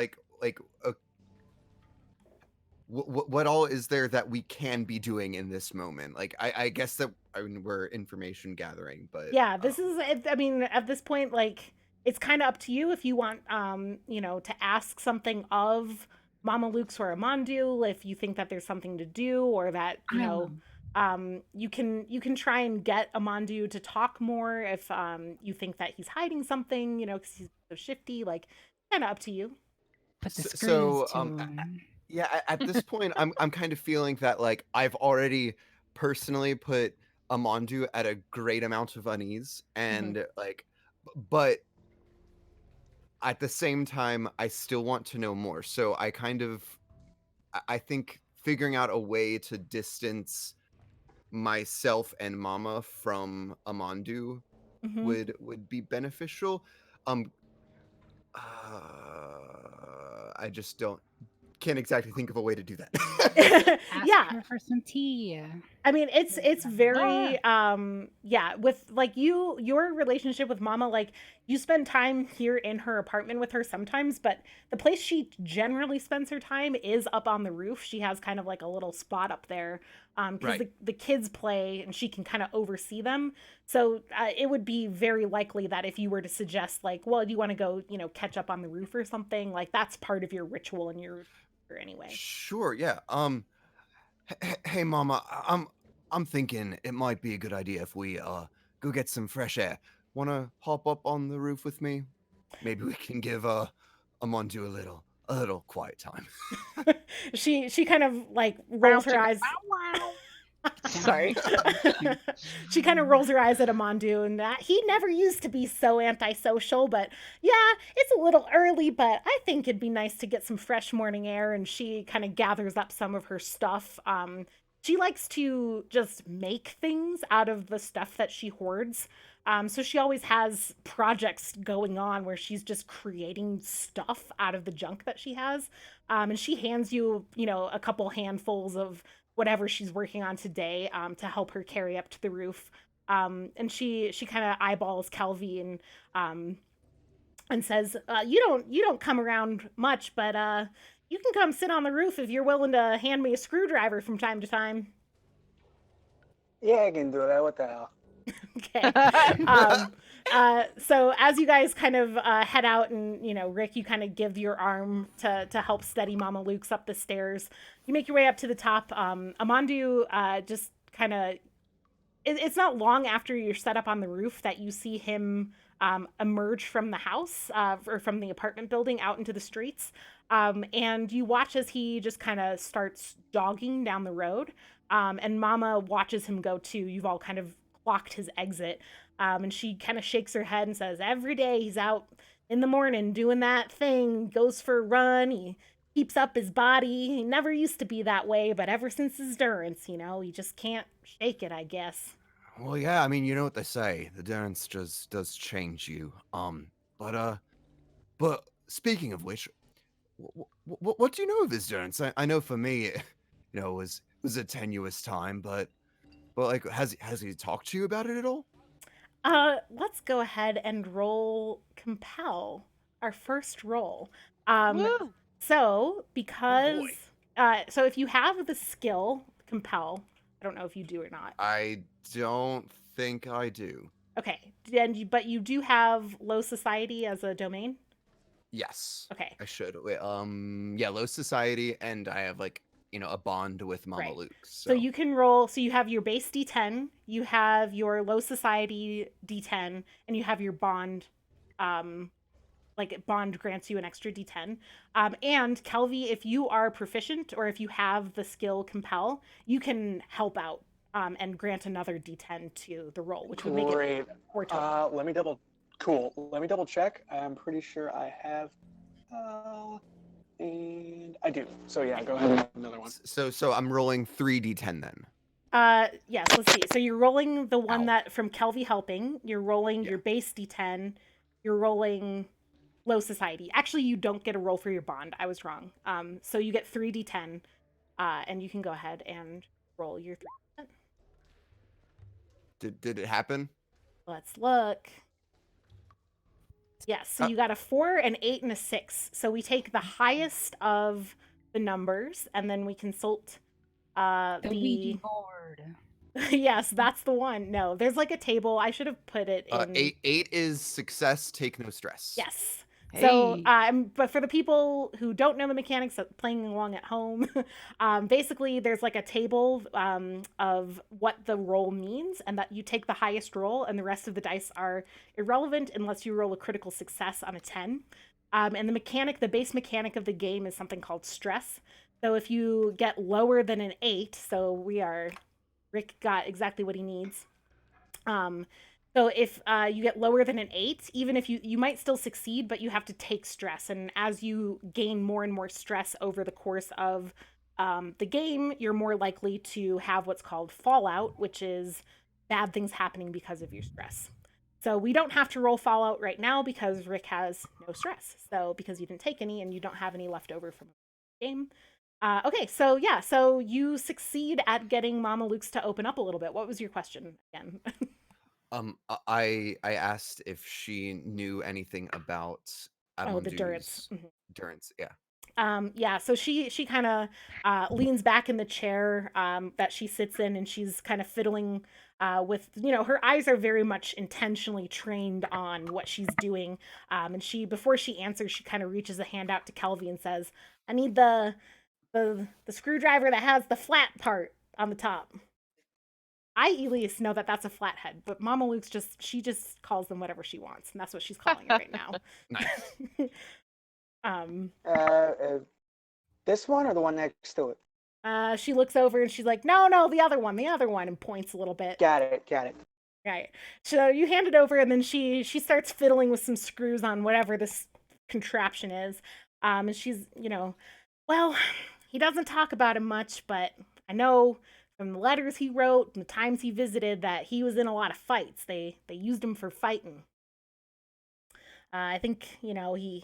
what all is there that we can be doing in this moment? Like, I guess that we're information gathering, but yeah, this is. I mean, at this point, like, it's kind of up to you if you want, to ask something of Mama Luke's or Amandu, if you think that there's something to do, or that you can try and get Amandu to talk more if you think that he's hiding something, because he's so shifty. Like, kind of up to you. Put the screws so to him. yeah, at this point, I'm kind of feeling that like I've already personally put Amandu at a great amount of unease, and but at the same time, I still want to know more. So I think figuring out a way to distance myself and Mama from Amandu would be beneficial. I just can't exactly think of a way to do that. Yeah, Ask her for some tea. I mean, it's very with like your relationship with Mama, like you spend time here in her apartment with her sometimes, but the place she generally spends her time is up on the roof. She has kind of like a little spot up there because the kids play and she can kind of oversee them. So it would be very likely that if you were to suggest like, well, you want to go, catch up on the roof or something, like that's part of your ritual and your anyway. Sure, yeah. Hey, Mama, I'm thinking it might be a good idea if we go get some fresh air. Wanna hop up on the roof with me? Maybe we can give Amandu a little quiet time. She kind of like rolls her eyes. Sorry. She kind of rolls her eyes at Amandu, and he never used to be so antisocial, but yeah, it's a little early, but I think it'd be nice to get some fresh morning air. And she kind of gathers up some of her stuff. She likes to just make things out of the stuff that she hoards. So she always has projects going on where she's just creating stuff out of the junk that she has. And she hands you, a couple handfuls of whatever she's working on today, to help her carry up to the roof. And she kind of eyeballs Calvi and says, "You don't come around much, but you can come sit on the roof if you're willing to hand me a screwdriver from time to time." Yeah, I can do that. What the hell? Okay. So as you guys kind of head out, and Rick, you kind of give your arm to help steady Mama Luke's up the stairs. You make your way up to the top. Amandu just kind of. It's not long after you're set up on the roof that you see him emerge from the house, or from the apartment building out into the streets. And you watch as he just kind of starts jogging down the road. And Mama watches him go too. You've all kind of clocked his exit. And she kind of shakes her head and says, "Every day he's out in the morning doing that thing, goes for a run, he keeps up his body. He never used to be that way, but ever since his durance, he just can't shake it, I guess." Well, yeah, I mean, you know what they say. The durance just does change you. But speaking of which, what do you know of his durance? I know for me, it was a tenuous time, but like, has he talked to you about it at all? Let's go ahead and roll compel, our first roll. Woo! So because boy. so if you have the skill compel, I don't know if you do or not. I don't think I do. Okay, but you do have low society as a domain. Yes. Okay. I should. Wait, yeah, low society, and I have a bond with Mama Right. Luke. So you can roll. So you have your base D10, you have your low society D10, and you have your bond. Bond grants you an extra D10. And Kelvy, if you are proficient or if you have the skill compel, you can help out and grant another D10 to the roll, which would make it 4 total. Let me double check. I'm pretty sure I have, and I do. So yeah, go ahead and have another one. So I'm rolling 3d10 then. Yes, let's see. So you're rolling the one Ow. that from Kelvy helping. You're rolling your base D10. You're rolling low society. Actually, you don't get a roll for your bond. I was wrong. So you get 3d10, and you can go ahead and roll your 3d10. Did it happen? Let's look. Yes, so you got a 4, an 8, and a 6. So we take the highest of the numbers, and then we consult The Ouija board. Yes, that's the one. No, there's like a table. I should have put it in. 8 is success, take no stress. Yes. So, Hey. but for the people who don't know the mechanics of playing along at home, basically there's like a table of what the roll means, and that you take the highest roll, and the rest of the dice are irrelevant unless you roll a critical success on a 10. And the base mechanic of the game is something called stress. So if you get lower than an 8, Rick got exactly what he needs. So if you get lower than an 8, even if you might still succeed, but you have to take stress. And as you gain more and more stress over the course of the game, you're more likely to have what's called fallout, which is bad things happening because of your stress. So we don't have to roll fallout right now because Rick has no stress. So because you didn't take any and you don't have any left over from the game. Okay, so yeah, so you succeed at getting Mama Luke's to open up a little bit. What was your question again? I asked if she knew anything about The durance. Durance, yeah. Yeah, so she kind of leans back in the chair that she sits in, and she's kind of fiddling with, her eyes are very much intentionally trained on what she's doing. And before she answers, she kind of reaches a hand out to Kelvy and says, "I need the screwdriver that has the flat part on the top." I, Elise, know that that's a flathead, but Mama Luke's she just calls them whatever she wants, and that's what she's calling it right now. Nice. This one or the one next to it? She looks over and she's like, no, the other one, and points a little bit. Got it. Right. So you hand it over, and then she starts fiddling with some screws on whatever this contraption is. And she's, well, he doesn't talk about him much, but I know from the letters he wrote and the times he visited that he was in a lot of fights. They used him for fighting. I think, he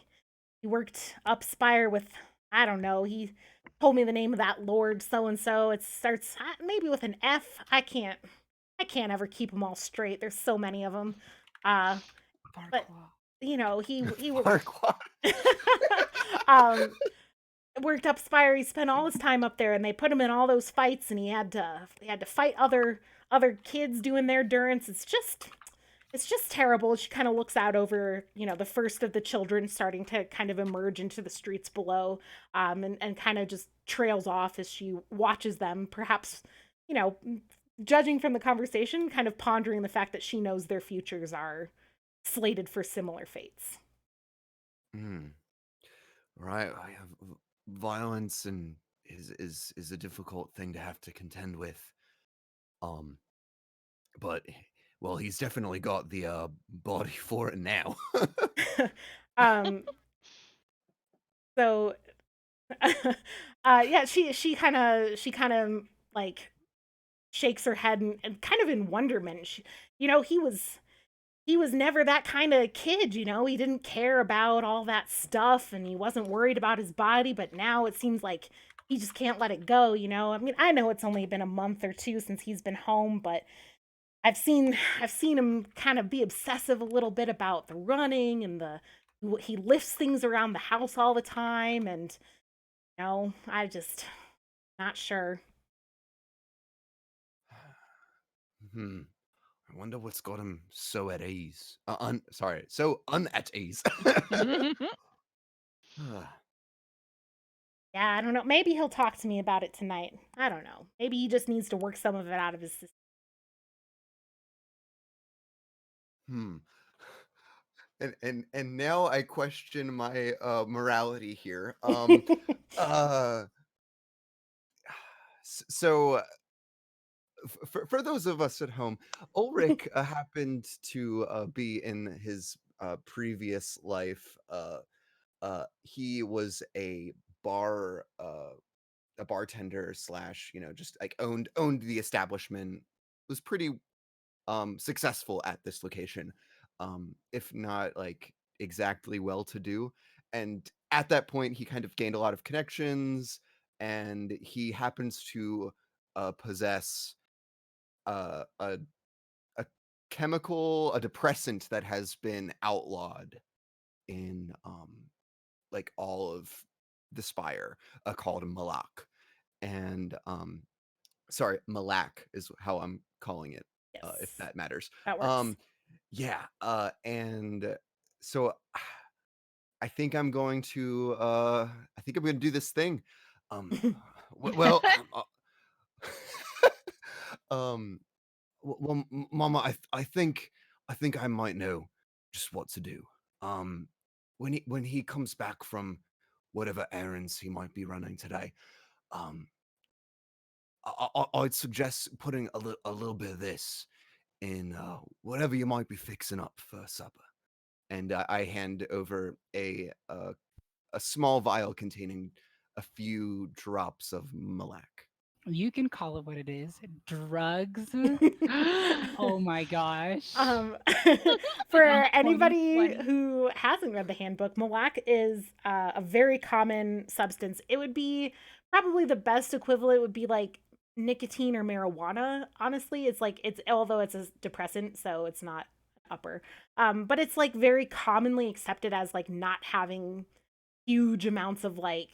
worked up Spire with, I don't know, he told me the name of that lord so-and-so. It starts maybe with an F. I can't ever keep them all straight. There's so many of them. But, he worked up Spire. He spent all his time up there, and they put him in all those fights, and he had to fight other kids doing their durance. It's just terrible. She kind of looks out over, the first of the children starting to kind of emerge into the streets below, and kind of just trails off as she watches them, perhaps, judging from the conversation, kind of pondering the fact that she knows their futures are slated for similar fates. Right. Violence and is a difficult thing to have to contend with. But well, he's definitely got the body for it now. So yeah, she kind of like shakes her head and kind of in wonderment. He was never that kind of kid, he didn't care about all that stuff, and he wasn't worried about his body, but now it seems like he just can't let it go, I mean, I know it's only been a month or two since he's been home, but I've seen him kind of be obsessive a little bit about the running and he lifts things around the house all the time, and I just not sure. I wonder what's got him so at ease. So at ease. Yeah, I don't know. Maybe he'll talk to me about it tonight. I don't know. Maybe he just needs to work some of it out of his system. And now I question my morality here. So for those of us at home, Ulrich happened to be in his previous life. He was a bartender slash, just like owned the establishment. Was pretty successful at this location, if not like exactly well to do. And at that point, he kind of gained a lot of connections, and he happens to possess a chemical, a depressant that has been outlawed in like all of the Spire, called Malak. And sorry, Malak is how I'm calling it. Yes. If that matters. That works. Yeah. And so I think I'm going to do this thing. Well, well, Mama, I think I might know just what to do. When he comes back from whatever errands he might be running today, I'd suggest putting a little bit of this in whatever you might be fixing up for supper. And I hand over a small vial containing a few drops of Malak. You can call it what it is. Drugs. Oh my gosh. For anybody who hasn't read the handbook, Malak is a very common substance. It would be probably the best equivalent would be like nicotine or marijuana. Honestly, although it's a depressant, so it's not upper. But it's like very commonly accepted as like not having huge amounts of like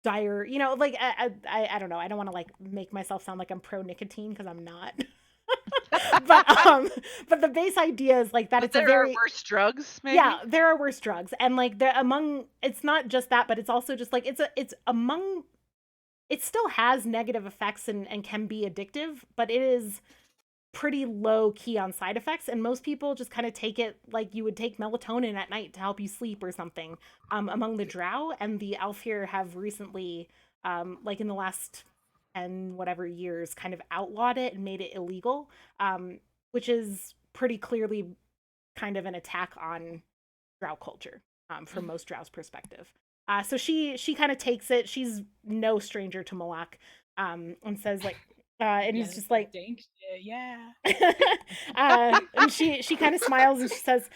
dire, like I don't know. I don't want to like make myself sound like I'm pro nicotine because I'm not. but the base idea is like that it's there are worse drugs, maybe? Yeah, there are worse drugs. And like it's not just that, but it's also just like it still has negative effects and can be addictive, but it is pretty low key on side effects, and most people just kind of take it like you would take melatonin at night to help you sleep or something. Among the Drow and the Elf here have recently, like in the last 10 whatever years kind of outlawed it and made it illegal, which is pretty clearly kind of an attack on Drow culture from most Drow's perspective. So she kind of takes it. She's no stranger to Malak, and says like, and Yeah, he's just that's like, dank shit, yeah. and she kind of smiles and she says,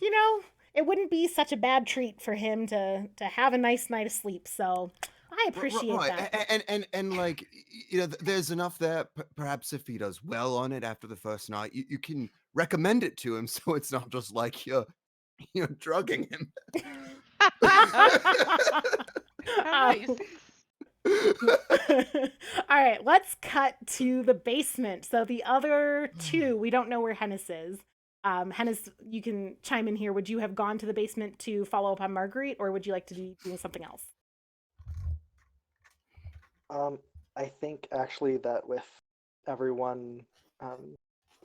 you know, it wouldn't be such a bad treat for him to have a nice night of sleep. So I appreciate that. And like there's enough there. Perhaps if he does well on it after the first night, you can recommend it to him, so it's not just like you're drugging him. How nice. All right, let's cut to the basement. So the other two, we don't know where Hennis is. Hennis, you can chime in here. Would you have gone to the basement to follow up on Marguerite, or would you like to be doing something else? I think actually that with everyone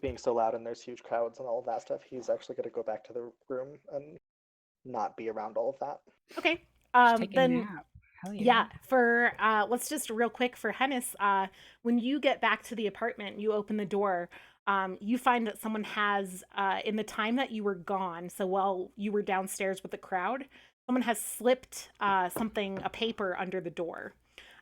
being so loud and there's huge crowds and all of that stuff, he's actually going to go back to the room and not be around all of that. Okay. Just take a Then nap. Hell yeah, for let's just real quick for Hennis, when you get back to the apartment, you open the door, you find that someone has in the time that you were gone, so while you were downstairs with the crowd, someone has slipped a paper under the door.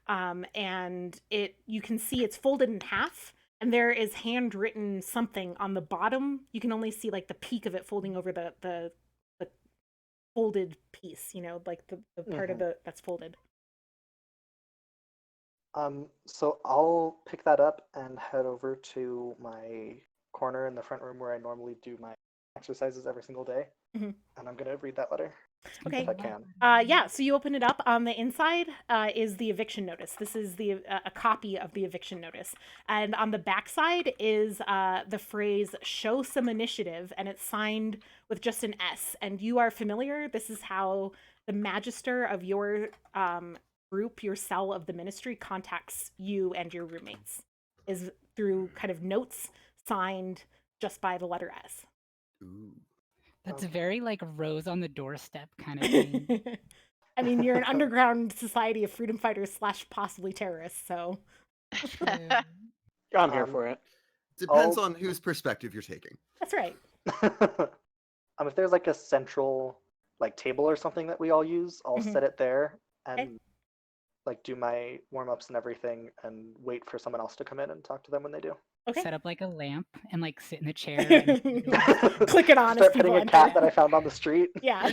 And you can see it's folded in half, and there is handwritten something on the bottom. You can only see like the peak of it folding over the folded piece, like the part of that's folded. So I'll pick that up and head over to my corner in the front room where I normally do my exercises every single day, and I'm gonna read that letter. Okay. If I can. Yeah, so you open it up. On the inside is the eviction notice. This is a copy of the eviction notice. And on the backside is the phrase, show some initiative, and it's signed with just an S. And you are familiar. This is how the magister of your group, your cell of the ministry, contacts you and your roommates, is through kind of notes signed just by the letter S. Ooh. That's very like Rose on the doorstep kind of thing. I mean, you're an underground society of freedom fighters / possibly terrorists, so. I'm here for it. Depends on whose perspective you're taking. That's right. If there's like a central like table or something that we all use, I'll set it there and like do my warm-ups and everything and wait for someone else to come in and talk to them when they do. Okay. Set up like a lamp and like sit in the chair. Click it on. Start petting a cat that I found on the street. Yeah.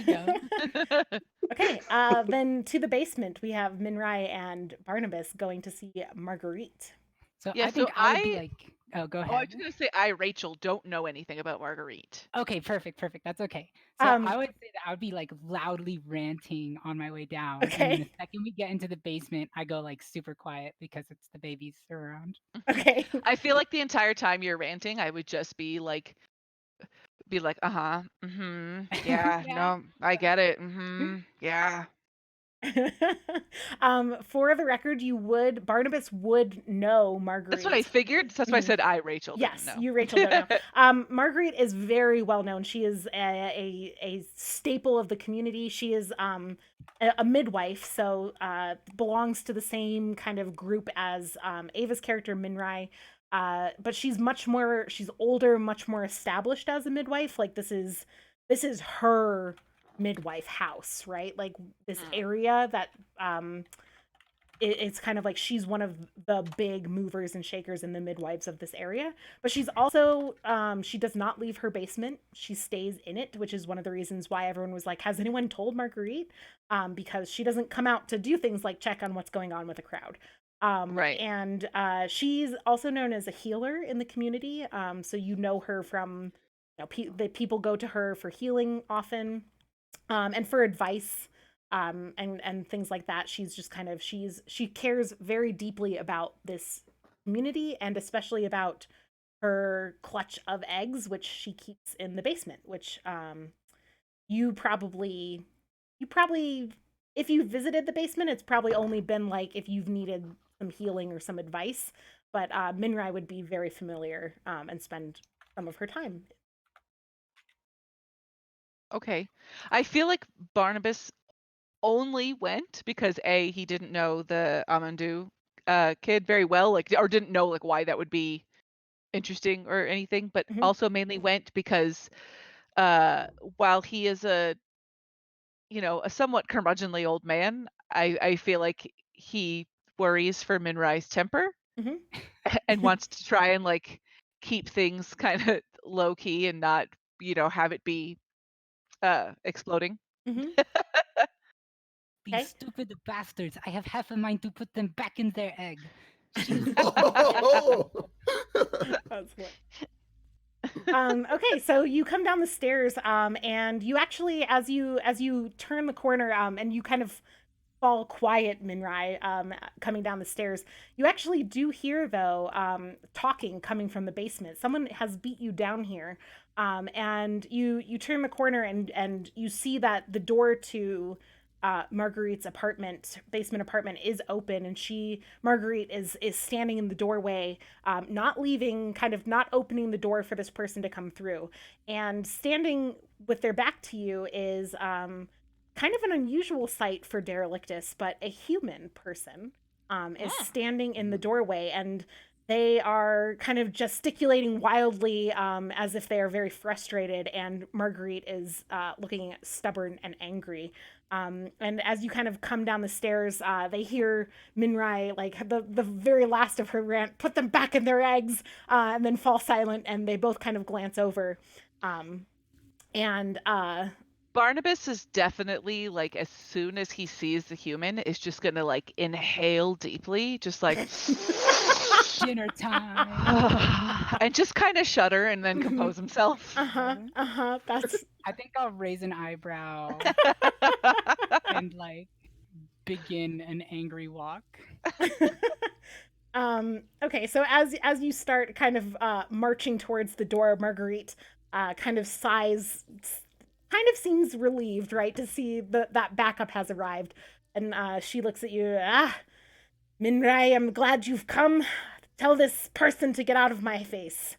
Okay. Then to the basement, we have Minrai and Barnabas going to see Marguerite. So Yeah, I think so I would be like, oh, go ahead. Oh, I was going to say Rachel, don't know anything about Marguerite. Okay, perfect. That's okay. So I would say that I would be like loudly ranting on my way down. Okay. And the second we get into the basement, I go like super quiet because it's the babies around. Okay. I feel like the entire time you're ranting, I would just be like, yeah, Yeah. no, I get it, yeah. For the record, Barnabas would know Marguerite. That's what I figured. That's why I said Rachel. Yes, didn't know. you, Rachel, don't know. Marguerite is very well known. She is a staple of the community. She is a midwife, so belongs to the same kind of group as Ava's character Minrai. But she's older, much more established as a midwife. Like this is her midwife house, right? Like this area that it's kind of like she's one of the big movers and shakers in the midwives of this area. But she's also she does not leave her basement. She stays in it, which is one of the reasons why everyone was like, has anyone told Marguerite? Because she doesn't come out to do things like check on what's going on with the crowd. Right. And she's also known as a healer in the community. So you know her from the people go to her for healing often. And for advice, and things like that. She's just kind of she cares very deeply about this community and especially about her clutch of eggs, which she keeps in the basement. Which you probably if you visited the basement, it's probably only been like if you've needed some healing or some advice. But Minrai would be very familiar and spend some of her time. Okay. I feel like Barnabas only went because he didn't know the Amandu kid very well, like, or didn't know like why that would be interesting or anything, but Mhm. also mainly went because while he is a a somewhat curmudgeonly old man, I feel like he worries for Minrai's temper Mhm. and wants to try and like keep things kind of low key and not have it be exploding. Mhm. These Okay. stupid bastards. I have half a mind to put them back in their egg. She's That's what. Okay, so you come down the stairs, and you actually, as you turn the corner, and you kind of fall quiet, Minrai, coming down the stairs. You actually do hear, though, talking coming from the basement. Someone has beat you down here, and you turn the corner and you see that the door to Marguerite's basement apartment, is open, and Marguerite is standing in the doorway, not leaving, kind of not opening the door for this person to come through, and standing with their back to you is kind of an unusual sight for Derelictus, but a human person is standing in the doorway, and they are kind of gesticulating wildly, as if they are very frustrated, and Marguerite is looking stubborn and angry. And as you kind of come down the stairs, they hear Minrai, like the very last of her rant, put them back in their eggs, and then fall silent, and they both kind of glance over. And Barnabas is definitely like as soon as he sees the human is just gonna like inhale deeply, just like dinner time. and just kind of shudder and then compose himself. That's I think I'll raise an eyebrow and like begin an angry walk. Okay, so as you start kind of marching towards the door, Marguerite kind of sighs, kind of seems relieved, right, to see that backup has arrived, and she looks at you. Minrai, I'm glad you've come. Tell this person to get out of my face.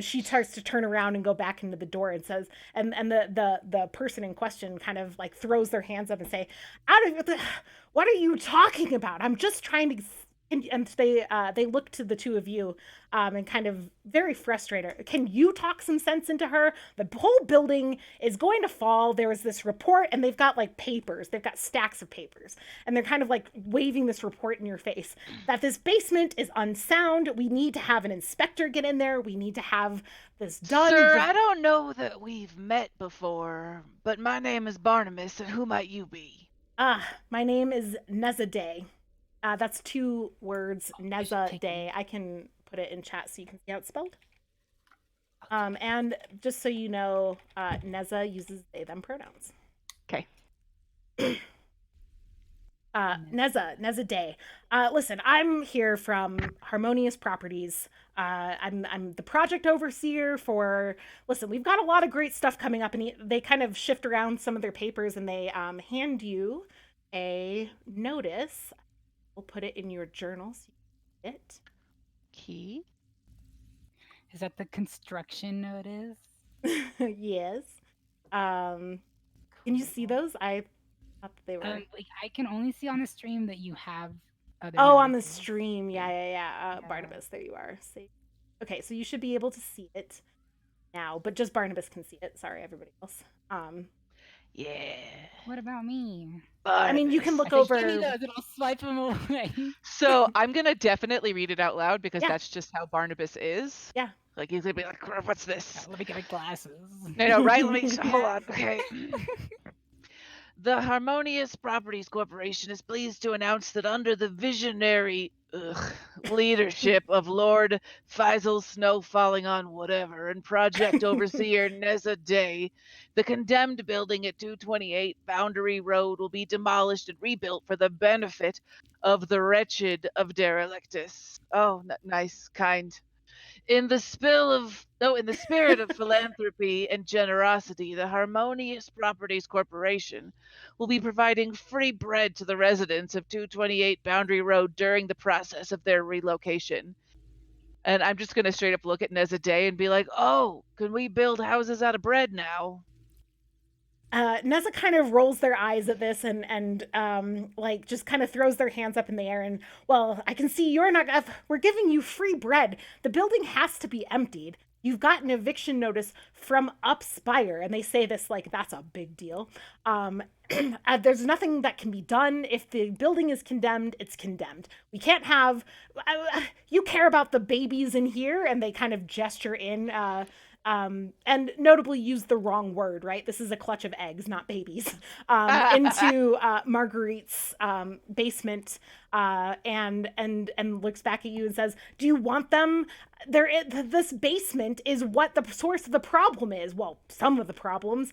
She starts to turn around and go back into the door and says, and the person in question kind of like throws their hands up and say, "Out of the, what are you talking about? I'm just trying to." And they look to the two of you, and kind of very frustrated. Can you talk some sense into her? The whole building is going to fall. There was this report, and they've got like papers. They've got stacks of papers, and they're kind of like waving this report in your face that this basement is unsound. We need to have an inspector get in there. We need to have this done. Sir, I don't know that we've met before, but my name is Barnabas, and who might you be? My name is Nezade. That's 2 words, Nezade. I can put it in chat so you can see how it's spelled. And just so you know, Neza uses they, them pronouns. Okay. Nezade. Listen, I'm here from Harmonious Properties. I'm the project overseer for. Listen, we've got a lot of great stuff coming up, and they kind of shift around some of their papers, and they hand you a notice. We'll put it in your journal so you can see it. Key. Is that the construction notice? Yes. Can you see those? I thought that they were. Like I can only see on the stream that you have other. Oh, on the notices. stream. Yeah. Yeah. Barnabas, there you are. See. Okay, so you should be able to see it now, but just Barnabas can see it. Sorry, everybody else. Yeah. What about me? I mean, you can look I think over. give me those and I'll swipe them away. So I'm gonna definitely read it out loud because Yeah. that's just how Barnabas is. Yeah. Like he's gonna be like, "What's this?" Let me get my glasses. I know, right? Let me hold on. Okay. The Harmonious Properties Corporation is pleased to announce that under the visionary leadership of Lord Faisal Snow Falling on Whatever and Project Overseer Neza Day, the condemned building at 228 Boundary Road will be demolished and rebuilt for the benefit of the wretched of Derelictus. Oh, nice, kind. In the spirit of philanthropy and generosity, the Harmonious Properties Corporation will be providing free bread to the residents of 228 Boundary Road during the process of their relocation. And I'm just going to straight up look at Nezade and be like, "Oh, can we build houses out of bread now?" Neza kind of rolls their eyes at this and like just kind of throws their hands up in the air and, well, I can see you're not. We're giving you free bread. The building has to be emptied. You've got an eviction notice from up Spire, and they say this like that's a big deal. There's nothing that can be done. If the building is condemned, it's condemned. We can't have. You care about the babies in here, and they kind of gesture in. And notably use the wrong word, right? This is a clutch of eggs, not babies, into Marguerite's basement, and looks back at you and says, "Do you want them? This basement is what the source of the problem is. Well, some of the problems.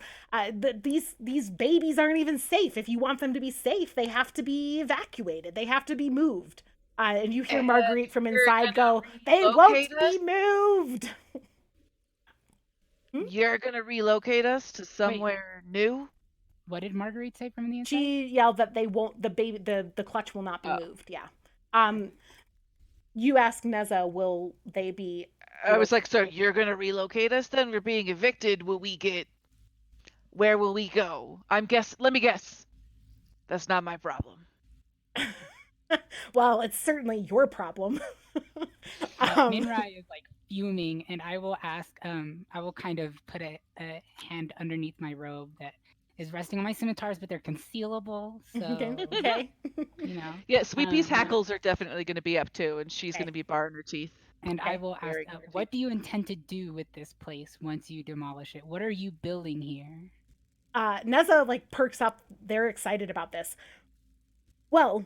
These babies aren't even safe. If you want them to be safe, they have to be evacuated. They have to be moved." And you hear Marguerite from inside go, "They won't be moved." You're gonna relocate us to somewhere new? What did Marguerite say from the inside? She yelled that they won't. The clutch will not be moved. Yeah. You ask Neza, will they be? I was like, so you're gonna relocate us then? We're being evicted. Where will we go? Let me guess. That's not my problem. Well, it's certainly your problem. Minrai is like fuming, and I will ask. I will kind of put a hand underneath my robe that is resting on my scimitars, but they're concealable. So okay. You know. Yeah, Sweepy's hackles are definitely going to be up too, and she's Okay. going to be baring her teeth. And I will ask, what do you intend to do with this place once you demolish it? What are you building here? Neza like perks up. They're excited about this. Well,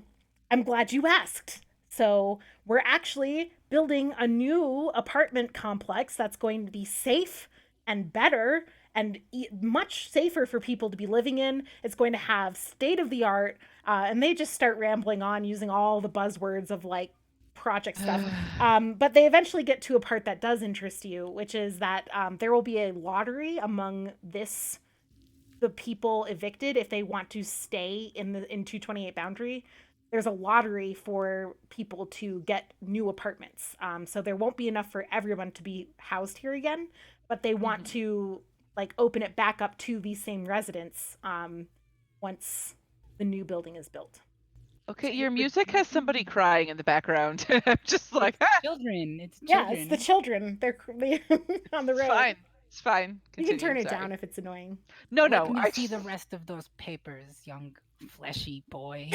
I'm glad you asked. So we're actually building a new apartment complex that's going to be safe and better and much safer for people to be living in. It's going to have state-of-the-art, and they just start rambling on using all the buzzwords of like project stuff. But they eventually get to a part that does interest you, which is that there will be a lottery among the people evicted if they want to stay in 228 boundary. There's a lottery for people to get new apartments. So there won't be enough for everyone to be housed here again, but they want to like open it back up to these same residents once the new building is built. Okay, your music has somebody crying in the background. I'm just like, children. It's children. Yeah, it's the children. They're on the road. It's fine. Continue, you can turn it down if it's annoying. Let me see the rest of those papers, young fleshy boy.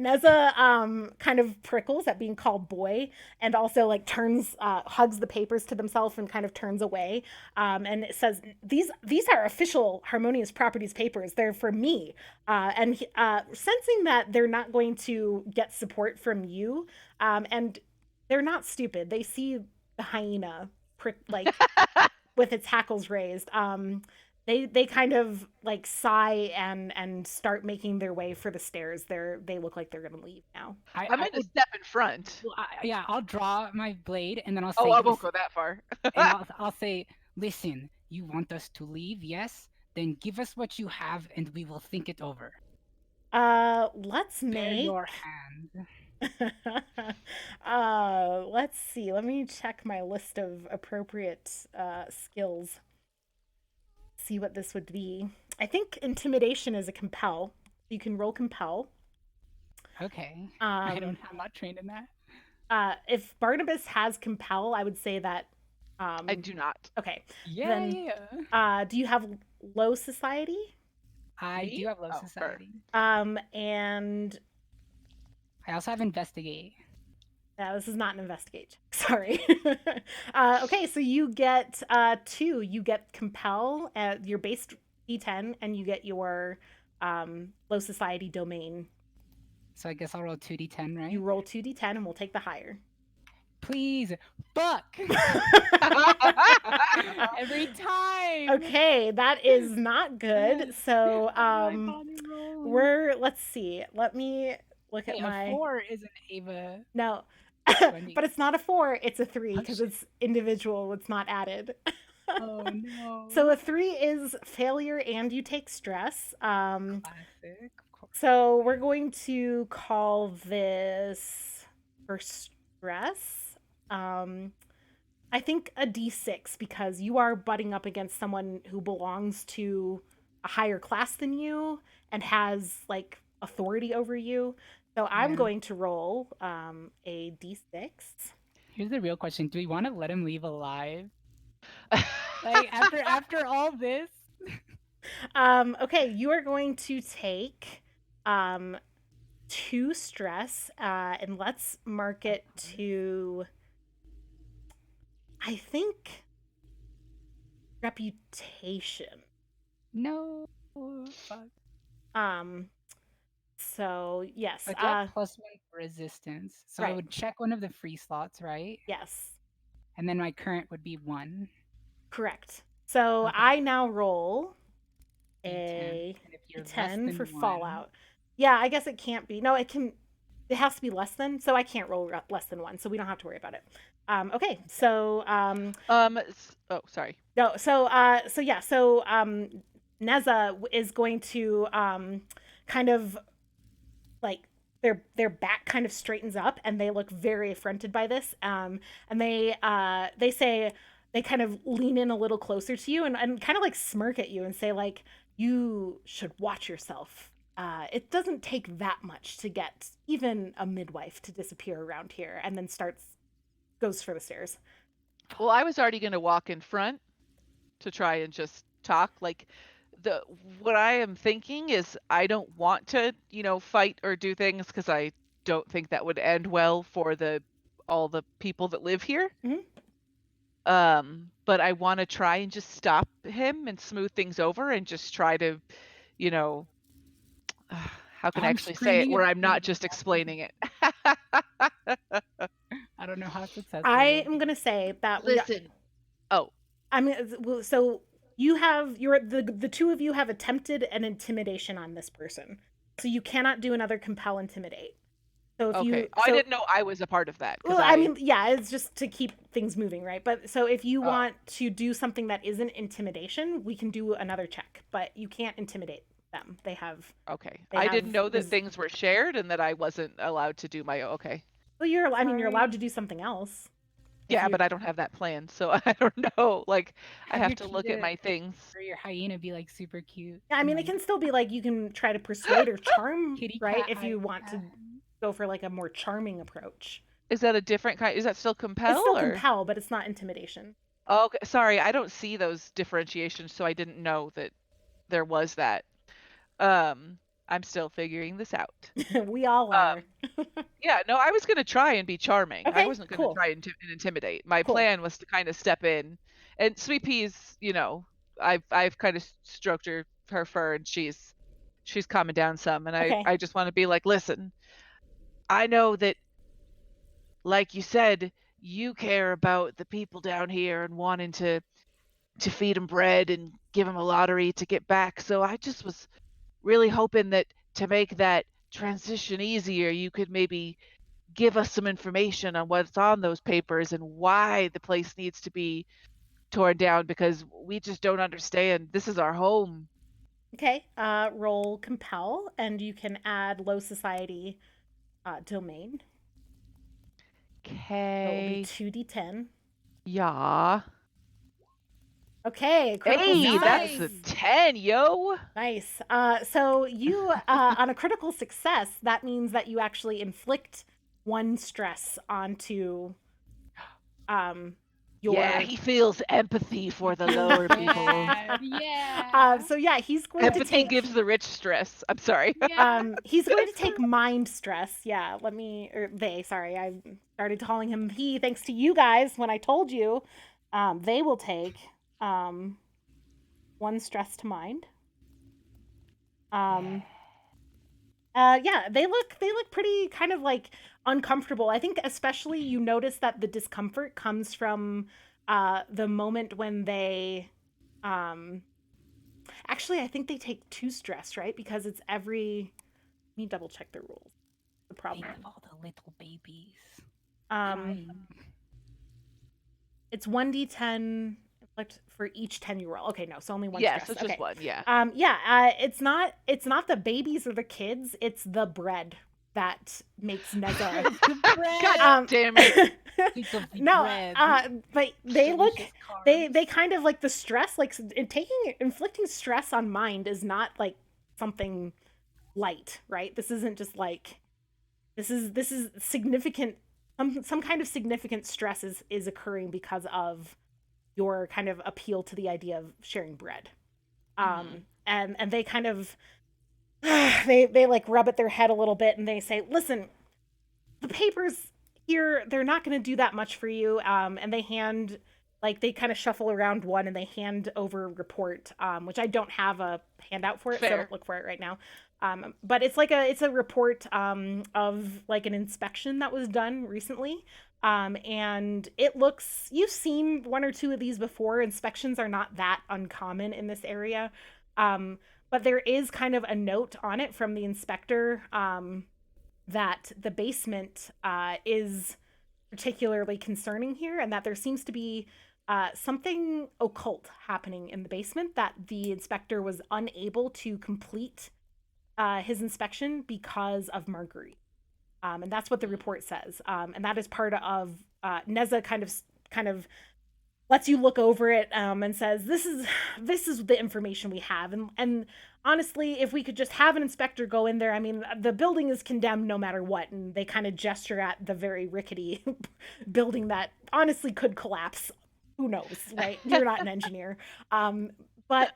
Neza kind of prickles at being called boy and also like hugs the papers to themselves and kind of turns away, and it says these are official Harmonious Properties papers. They're for me, and sensing that they're not going to get support from you, and they're not stupid. They see the hyena like with its hackles raised. They kind of like sigh and start making their way for the stairs. They look like they're gonna leave now. I'm gonna step in front. Yeah, I'll draw my blade and then I'll say. Oh, I won't go that far. And I'll say, listen, you want us to leave? Yes? Then give us what you have and we will think it over. Let's make your hand. Let's see. Let me check my list of appropriate skills. See what this would be. I think intimidation is a compel. You can roll compel. Okay. I'm not trained in that. If Barnabas has compel, I would say that. I do not. Okay. Yeah. Do you have low society? I do have low society. And I also have investigate. This is not an investigate. Sorry. Okay, so you get 2. You get compel at your base D10, and you get your low society domain. So I guess I'll roll 2d10, right? You roll 2d10, and we'll take the higher. Please, fuck. Every time. Okay, that is not good. So let's see. Let me look at my. A 4 is an Ava. No. But it's not a 4, it's a 3 because it's individual, it's not added. Oh no. So a 3 is failure and you take stress. Classic, of course. So we're going to call this for stress. I think a D6, because you are butting up against someone who belongs to a higher class than you and has like authority over you. So I'm Yeah. going to roll a D6. Here's the real question: do we want to let him leave alive? Like after all this? Okay, you are going to take 2 stress, and let's mark it to, I think, reputation. No. Fuck. So yes, I got +1 for resistance, so I right. would check one of the free slots, right? Yes, And then my current would be 1 correct. So Okay. I now roll D10. a And if you're less 10 than for 1, Fallout. Yeah, I guess it can't be. No, it can. It has to be less than. So I can't roll less than 1. So we don't have to worry about it. Okay. So Oh, sorry. no. So yeah. So Neza is going to kind of like their back kind of straightens up and they look very affronted by this. And they say, they kind of lean in a little closer to you and kind of like smirk at you and say like, you should watch yourself. It doesn't take that much to get even a midwife to disappear around here, and then goes for the stairs. Well, I was already going to walk in front to try and just talk. Like, what I am thinking is I don't want to, fight or do things because I don't think that would end well for all the people that live here. Mhm. But I want to try and just stop him and smooth things over and just try to, how can I I'm actually say it screaming where at I'm not you. just explaining it? I don't know how successful. I it will am be. gonna say that Listen. Oh, I mean, so you have the 2 of you have attempted an intimidation on this person, so you cannot do another compel intimidate. So if okay. you, I didn't know I was a part of that. well, I mean, yeah, it's just to keep things moving, right? But so if you Oh. want to do something that isn't intimidation, we can do another check, but you can't intimidate them. They have. Okay. They I have didn't know that res- things were shared and that I wasn't allowed to do my okay. Well, you're Sorry. allowed to do something else. Yeah, but I don't have that plan, so I don't know. Like, I Have have your to look at cheetah my things. or your hyena be like super cute. Yeah, I mean, and, it can still be like you can try to persuade or charm, kitty right? cat If you want to go for like a more charming approach. Is that a different kind? Is that still compel It's still or? compel, but it's not intimidation. Oh, okay. Sorry, I don't see those differentiations, so I didn't know that there was that. I'm still figuring this out. We all are. Yeah, no, I was gonna try and be charming. I Okay, wasn't gonna cool. try and intimidate. My Cool. plan was to kind of step in, and Sweet Pea's, I've kind of stroked her fur, and she's calming down some, and Okay. I just want to be like, listen, I know that, like you said, you care about the people down here and wanting to feed them bread and give them a lottery to get back. So I just was really hoping that to make that transition easier, you could maybe give us some information on what's on those papers and why the place needs to be torn down, because we just don't understand. This is our home. Okay. Roll compel, and you can add low society domain. So it'll be Okay. 2d10. Yeah. Okay, critical Hey, success. that's a 10, yo. Nice. So you, on a critical success, that means that you actually inflict 1 stress onto your. Yeah, he feels empathy for the lower people. Yeah. So yeah, he's going to Empathy take. gives the rich stress. I'm sorry. He's going to take mind stress. Yeah, sorry, I started calling him he thanks to you guys when I told you. They will take 1 stress to mind. Yeah, they look pretty kind of like uncomfortable. I think especially you notice that the discomfort comes from the moment when they actually I think they take 2 stress, right? Because it's every. Let me double check the rules. The problem. Think of all the little babies. Um it's 1d10 for each 10 you roll. Okay, no, so only 1 Yes, stress. it's just Okay. one. Yeah. Yeah, it's not the babies or the kids, it's the bread. that makes Neza. God damn it. No, but they look. They kind of like the stress, like inflicting stress on mind is not like something light, right? This isn't just like this is significant. Some kind of significant stress is occurring because of your kind of appeal to the idea of sharing bread. And they kind of they like rub at their head a little bit and they say, listen, the papers here, they're not going to do that much for you. And they hand, like, they kind of shuffle around one and they hand over a report, which I don't have a handout for it, so don't look for it right now. But it's a report of like an inspection that was done recently. And it looks, you've seen one or two of these before. Inspections are not that uncommon in this area. But there is kind of a note on it from the inspector that the basement is particularly concerning here, and that there seems to be something occult happening in the basement, that the inspector was unable to complete his inspection because of Marguerite. And that's what the report says. And that is part of Neza kind of lets you look over it and says, this is the information we have. And honestly, if we could just have an inspector go in there, I mean, the building is condemned no matter what. And they kind of gesture at the very rickety building that honestly could collapse. Who knows, right? You're not an engineer. But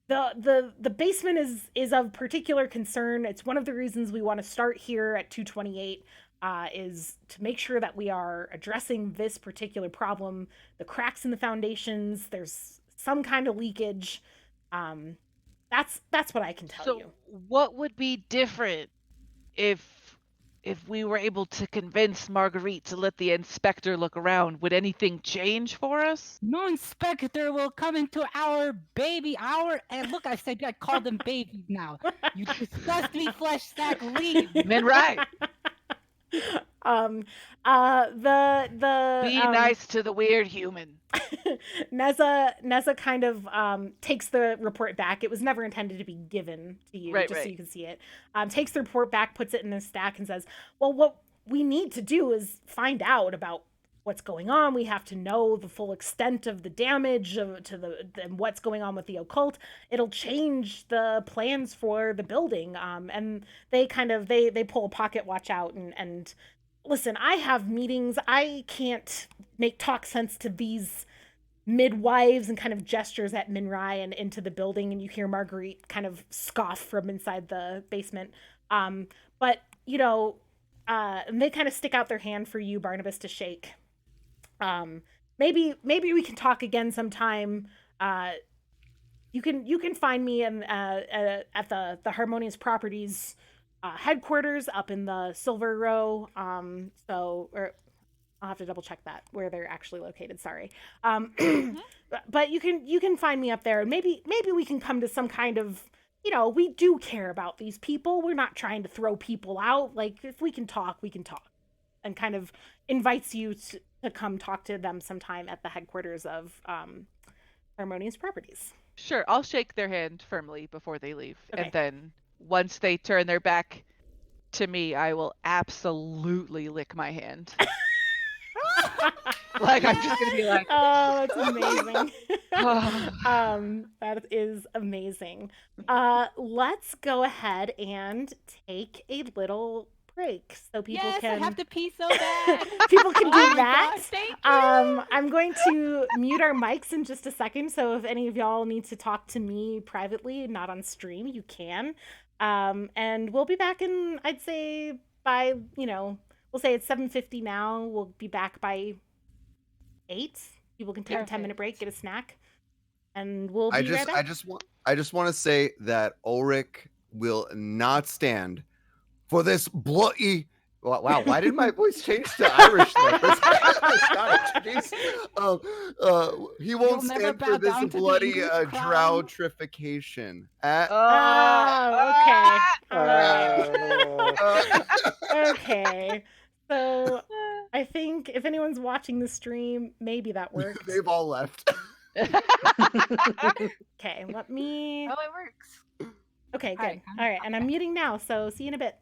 the basement is of particular concern. It's one of the reasons we want to start here at 228. Is to make sure that we are addressing this particular problem. The cracks in the foundations, there's some kind of leakage. That's what I can tell you. What would be different if we were able to convince Marguerite to let the inspector look around? Would anything change for us? No inspector will come into our and look, I said I called them babies now. You disgusting flesh sack, leave. Men right. Be nice to the weird human. Neza kind of takes the report back. It was never intended to be given to you, so you can see it. Takes the report back, puts it in a stack, and says, well, what we need to do is find out about what's going on. We have to know the full extent of the damage and what's going on with the occult. It'll change the plans for the building. And they kind of they pull a pocket watch out and listen, I have meetings. I can't talk sense to these midwives, and kind of gestures at Minrai and into the building, and you hear Marguerite kind of scoff from inside the basement. But you know, and they kind of stick out their hand for you, Barnabas, to shake. Maybe we can talk again sometime. You can find me at the Harmonious Properties headquarters up in the Silver Row. I'll have to double check that where they're actually located. Sorry. But you can find me up there, and maybe we can come to some kind of, we do care about these people. We're not trying to throw people out. Like, if we can talk, we can talk. And kind of invites you to come talk to them sometime at the headquarters of Harmonious Properties. Sure, I'll shake their hand firmly before they leave. Okay. And then once they turn their back to me, I will absolutely lick my hand. Like, I'm just gonna be like, oh, that's amazing. That is amazing. Let's go ahead and take a little break so people can. I have to pee so bad. People can do that. Gosh, thank you. I'm going to mute our mics in just a second, so if any of y'all need to talk to me privately, not on stream, you can. And we'll be back in, I'd say, by, we'll say it's 7:50 now. We'll be back by 8. People can take a 10-minute break, get a snack, and we'll be right back. I just want to say that Ulrich will not stand for this bloody. Wow, why did my voice change to Irish there? Scottish, he won't stand for this bloody drowtrification. Okay. Okay. So I think if anyone's watching the stream, maybe that works. They've all left. Okay, let me. Oh, it works. Okay, good. All right, and I'm muting now, so see you in a bit.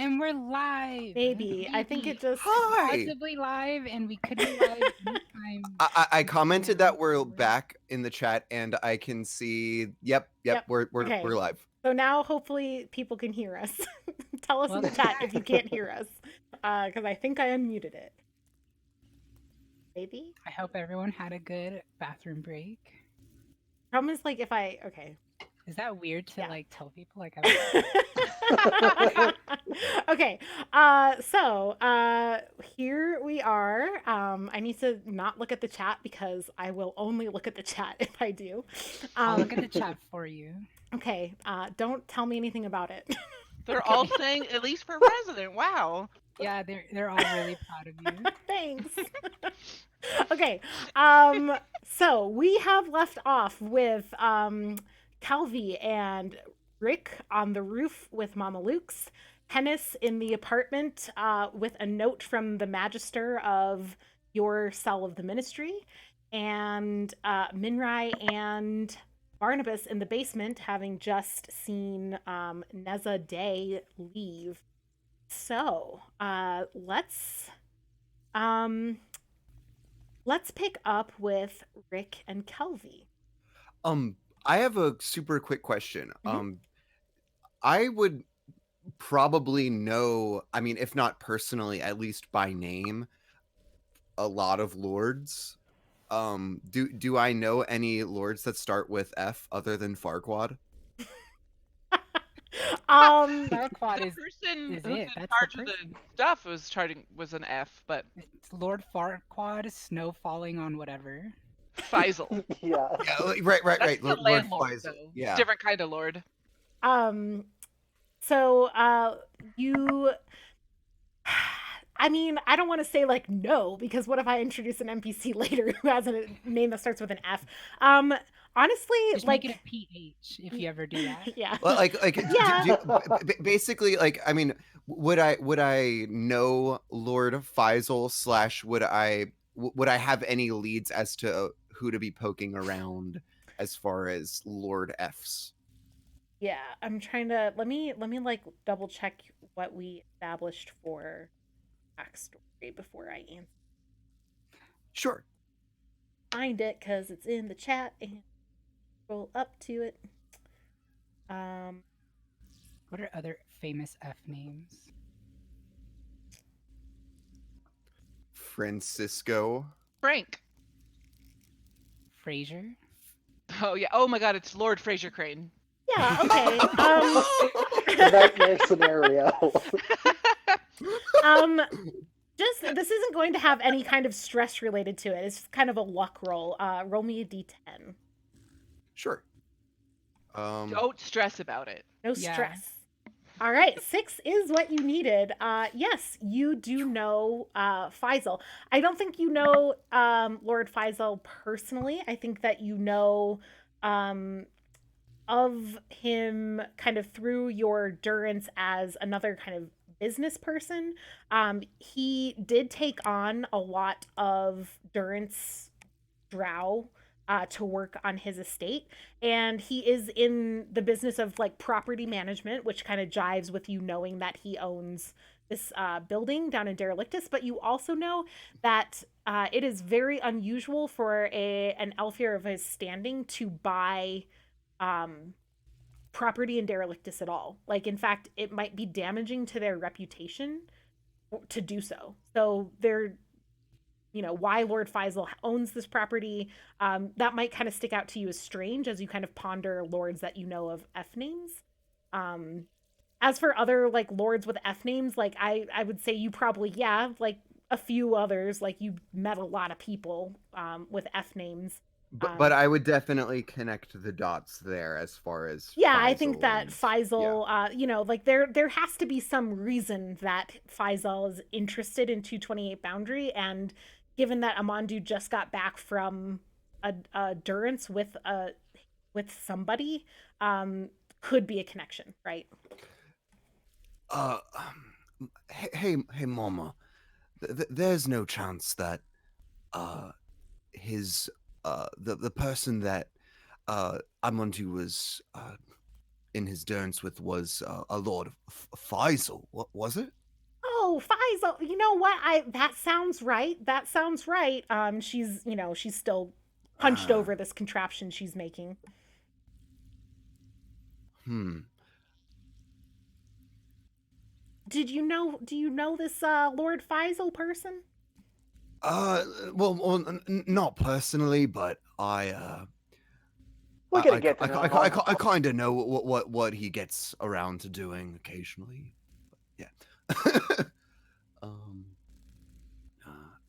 And we're live. Maybe. I think it just. Hi. Possibly live, and we could be live anytime. I commented that we're forward. back in the chat, and I can see. Yep. Yep. We're Okay. we're live. So now hopefully people can hear us. Tell us in the chat if you can't hear us. Because I think I unmuted it. Maybe? I hope everyone had a good bathroom break. Problem is, like, if I. Okay. Is that weird to Yeah. like tell people like Okay. So here we are. I need to not look at the chat because I will only look at the chat if I do. I'll look at the chat for you. Okay. Don't tell me anything about it. They're all saying, at least for resident. Wow. Yeah, they're all really proud of you. Thanks. Okay. So we have left off with Calvi and Rick on the roof with Mama Luke's, Hennis in the apartment with a note from the Magister of your cell of the ministry, and Minrai and Barnabas in the basement, having just seen Neza Day leave. So let's pick up with Rick and Kelvy. I have a super quick question. Mhm. I would probably know, I mean, if not personally, at least by name, a lot of lords. Do I know any lords that start with F other than Farquaad? Farquaad The is person is who's it. in That's charge the of the person. stuff was an F, but it's Lord Farquaad, snow falling on whatever. Faisal. Yeah. Yeah, right. That's the Lord landlord, Faisal. though. Yeah. Different kind of lord. So you I mean, I don't want to say like no, because what if I introduce an NPC later who has a name that starts with an F? Honestly, Just like make it a PH if you ever do that. yeah. Well, Yeah. basically, like, I mean, would I know Lord Faisal / would I have any leads as to who to be poking around as far as Lord F's? Yeah, I'm trying to let me like double check what we established for backstory before I answer. Sure. Find it because it's in the chat and scroll up to it. What are other famous F names? Francisco. Frank. Fraser? Oh yeah. Oh my God, it's Lord Fraser Crane. Yeah, okay. Nightmare scenario. Just this isn't going to have any kind of stress related to it. It's kind of a luck roll. Roll me a d10. Sure. Don't stress about it. No Yeah. stress. All right, 6 is what you needed. Yes, you do know Faisal. I don't think you know Lord Faisal personally. I think that you know of him kind of through your Durance as another kind of business person. He did take on a lot of Durance Drow to work on his estate, and he is in the business of like property management, which kind of jives with you knowing that he owns this building down in Derelictus. But you also know that it is very unusual for an Elfir of his standing to buy property in Derelictus at all. Like, in fact, it might be damaging to their reputation to do so. So they're, you know, why Lord Faisal owns this property, that might kind of stick out to you as strange as you kind of ponder lords that you know of F names. As for other like lords with F names, like I would say you probably, yeah, like a few others, like you met a lot of people with F names. But I would definitely connect the dots there as far as yeah, I think Faisal that and- Faisal, you know, like there has to be some reason that Faisal is interested in 228 Boundary, and given that Amandu just got back from a Durance with somebody, could be a connection, right? Hey, Mama. There's no chance that the person that Amandu was in his durance with was a Lord Faisal. What was it? Oh, Faisal, you know what? That sounds right. That sounds right. She's, she's still hunched Ah. over this contraption she's making. Do you know this Lord Faisal person? Well, not personally, but I We're gonna get to know him. I kind of know what he gets around to doing occasionally. Yeah.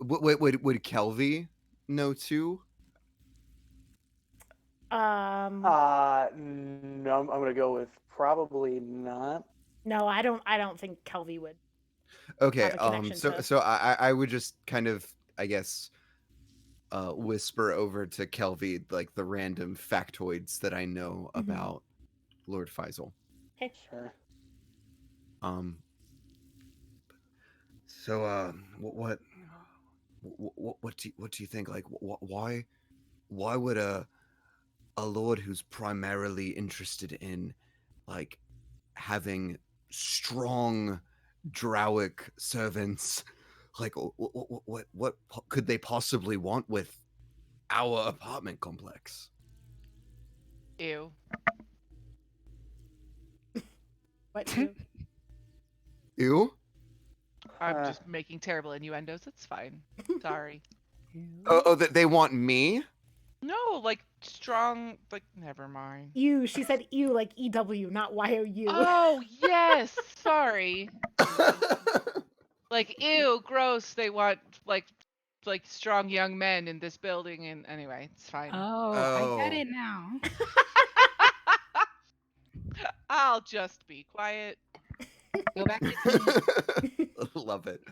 Would Kelvy know too? No, I'm gonna go with probably not. No, I don't think Kelvy would. Okay. Have a connection to- So I would just kind of, I guess, whisper over to Kelvy like the random factoids that I know about Lord Faisal. Okay. Sure. So what do you think? Like, why would a lord who's primarily interested in like having strong Drowic servants, like what could they possibly want with our apartment complex? Ew. What? Ew? I'm just making terrible innuendos. It's fine. Sorry. Oh, they want me? No, like strong. Like never mind. Ew. She said ew like EW, not YOU. Oh yes. Sorry. Like ew, gross. They want like strong young men in this building. And anyway, it's fine. Oh, I get it now. I'll just be quiet. Go back to Love it.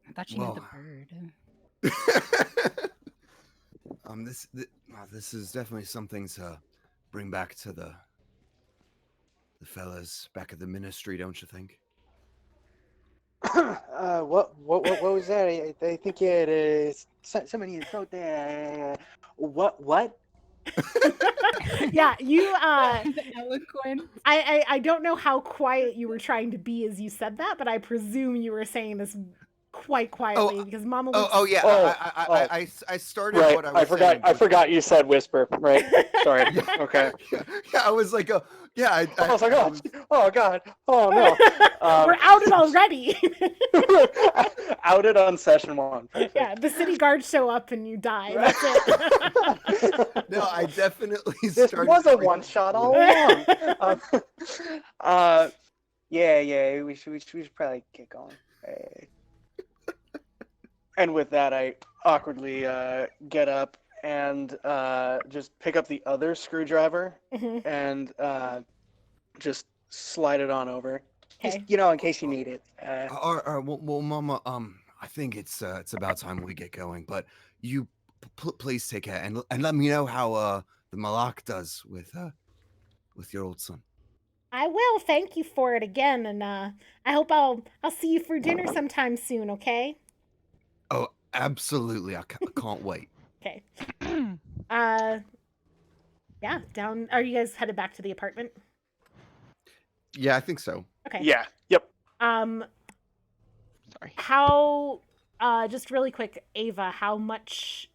I thought she meant the bird. This is definitely something to bring back to the fellas back at the ministry, don't you think? What was that? I think you had somebody had throat there. What? Yeah, you Eloquent. I don't know how quiet you were trying to be as you said that, but I presume you were saying this quite quietly because Mama looks... I started Right. what I was forgot. saying. I forgot you said whisper. Right. Sorry. Okay. Yeah, I was like, I was like, oh God, oh no. We're outed already. Outed on session 1. Perfect. Yeah, the city guards show up and you die. That's it. No, I definitely This started. was a one shot all along. Yeah. We should probably get going. And with that, I awkwardly get up and just pick up the other screwdriver and just slide it on over. Okay. Just, in case you need it. Well, Mama, I think it's about time we get going. But you please take care and let me know how the Malak does with your old son. I will. Thank you for it again, and I hope I'll see you for dinner sometime soon. Okay. Oh, absolutely! I can't wait. Okay. Yeah. Down. Are you guys headed back to the apartment? Yeah, I think so. Okay. Yeah. Yep. Sorry. How? Just really quick, Ava. How much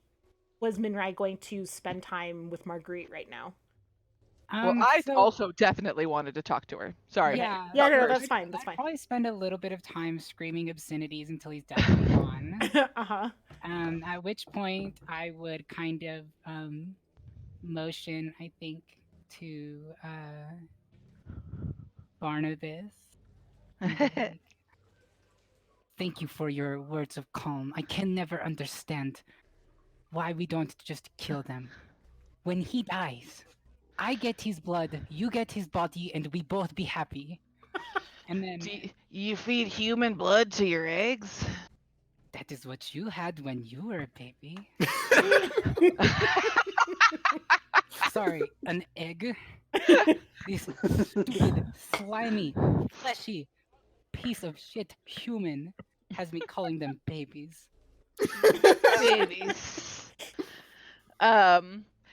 was Minrai going to spend time with Marguerite right now? Well, I also definitely wanted to talk to her. Sorry. Yeah. Yeah, no, first. that's fine. That's I'd fine. probably spend a little bit of time screaming obscenities until he's definitely gone. Uh-huh. At which point I would kind of motion, I think, to Barnabas. and be like, thank you for your words of calm. I can never understand why we don't just kill them. When he dies, I get his blood, you get his body, and we both be happy. And then You feed human blood to your eggs? that is what you had when you were a baby. Sorry, an egg? This stupid, slimy, fleshy piece of shit human has me calling them babies. Babies.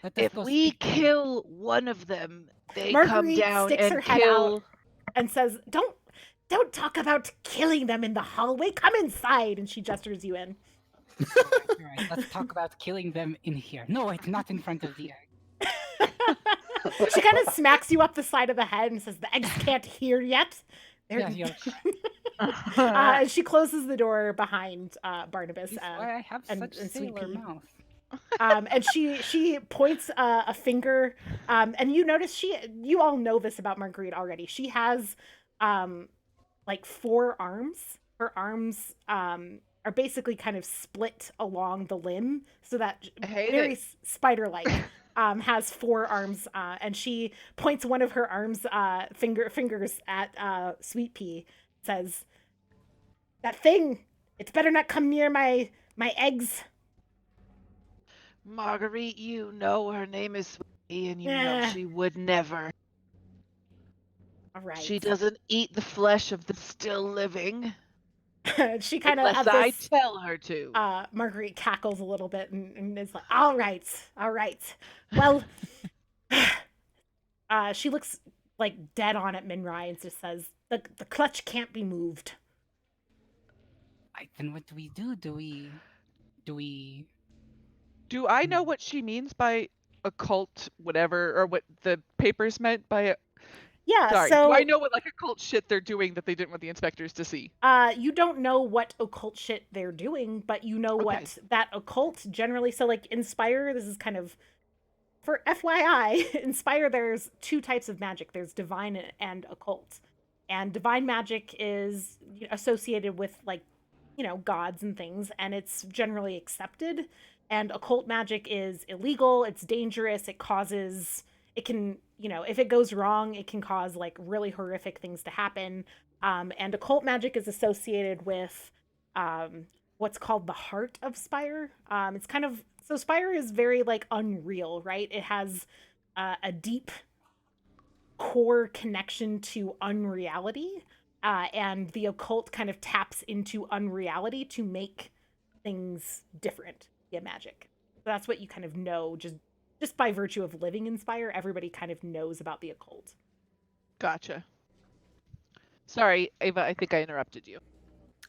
Let us If go we speak to them. kill one of them, they come Marguerite down sticks her and head out kill. and says, "Don't talk about killing them in the hallway. Come inside." And she gestures you in. All right, let's talk about killing them in here. No, wait, not in front of the egg. She kind of smacks you up the side of the head and says, "The eggs can't hear yet." Yeah, you're correct. And she closes the door behind Barnabas. This is why I have and- such and Sweet sailor Pea. mouth. And she points a finger, and you notice you all know this about Marguerite already. She has like 4 arms. Her arms are basically kind of split along the limb, so that very spider-like. Has 4 arms, and she points one of her arms fingers at Sweet Pea, says, "That thing, it's better not come near my eggs." Marguerite, you know her name is Sweetie, and you know she would never. All right. She doesn't eat the flesh of the still living. She kind of unless I tell her to. Marguerite cackles a little bit and is like, all right. Well, she looks like dead on at Minrai and just says, the clutch can't be moved. Then what do we do? Do we... Do I know what she means by occult whatever, or what the papers meant by Yeah, Sorry, so do I know what like occult shit they're doing that they didn't want the inspectors to see? You don't know what occult shit they're doing, but you know what that occult generally. So like in Spire, this is kind of for FYI. In Spire, there's 2 types of magic. There's divine and occult, and divine magic is associated with like gods and things, and it's generally accepted. And occult magic is illegal. It's dangerous. It can, if it goes wrong, it can cause like really horrific things to happen. And occult magic is associated with what's called the heart of Spire. It's kind of, so Spire is very like unreal, right? It has a deep core connection to unreality. And the occult kind of taps into unreality to make things different via magic. So that's what you kind of know just by virtue of living in Spire. Everybody kind of knows about the occult. Gotcha. Sorry, Ava, I think I interrupted you.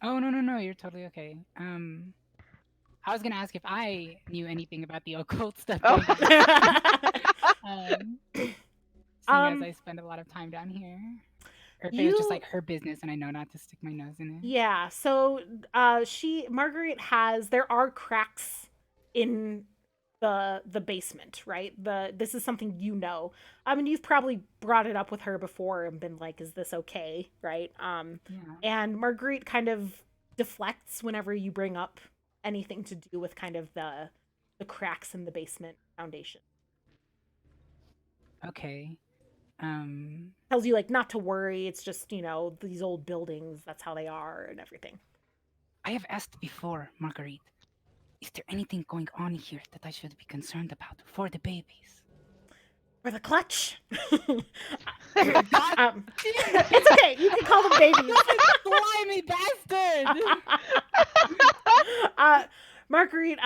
Oh, no, you're totally okay. I was gonna ask if I knew anything about the occult stuff. Seeing as I spend a lot of time down here. Or if it was just like her business and I know not to stick my nose in it. Yeah, so Marguerite there are cracks in the basement, right? This is something I mean, you've probably brought it up with her before and been like, is this okay, right? And Marguerite kind of deflects whenever you bring up anything to do with kind of the cracks in the basement foundation. Okay. Tells you like not to worry, it's just, these old buildings, that's how they are and everything. I have asked before, Marguerite, is there anything going on here that I should be concerned about for the babies? For the clutch? It's okay, you can call them babies. Slimy bastard! Marguerite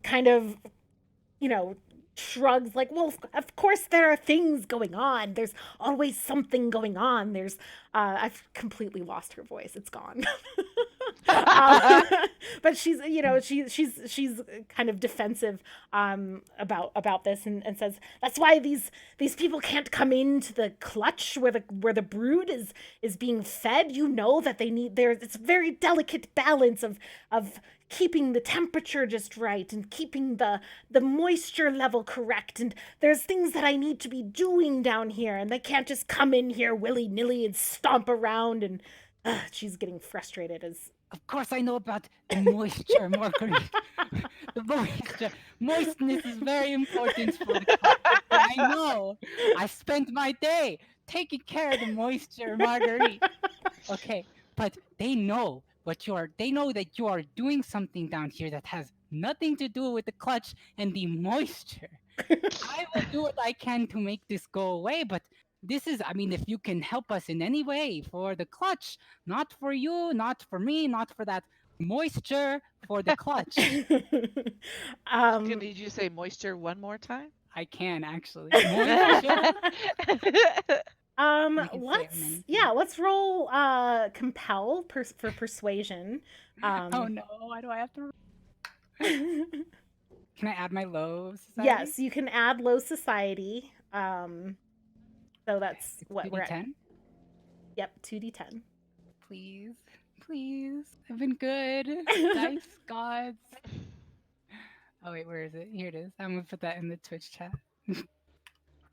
kind of, shrugs like, well, of course there are things going on. There's always something going on. I've completely lost her voice. It's gone. But she's, she's kind of defensive about this and says that's why these people can't come into the clutch where the brood is being fed. That they need it's a very delicate balance of keeping the temperature just right and keeping the moisture level correct, and there's things that I need to be doing down here, and they can't just come in here willy-nilly and stomp around. And she's getting frustrated as of course I know about the moisture, Marguerite. The moistness is very important for the clutch. I know. I spent my day taking care of the moisture, Marguerite. Okay, but they know they know that you are doing something down here that has nothing to do with the clutch and the moisture. I will do what I can to make this go away, but this is, if you can help us in any way for the clutch, not for you, not for me, not for that Moisture for the clutch. Did you say moisture one more time? I can actually. Moisture. You can say it let's many let's roll compel for persuasion. Oh no, why do I have to? Can I add my low society? Yes, you can add low society. So that's It's what we're at. 2d10. Yep, 2d10. Please, please. I've been good. Dice gods. Oh wait, where is it? Here it is. I'm gonna put that in the Twitch chat.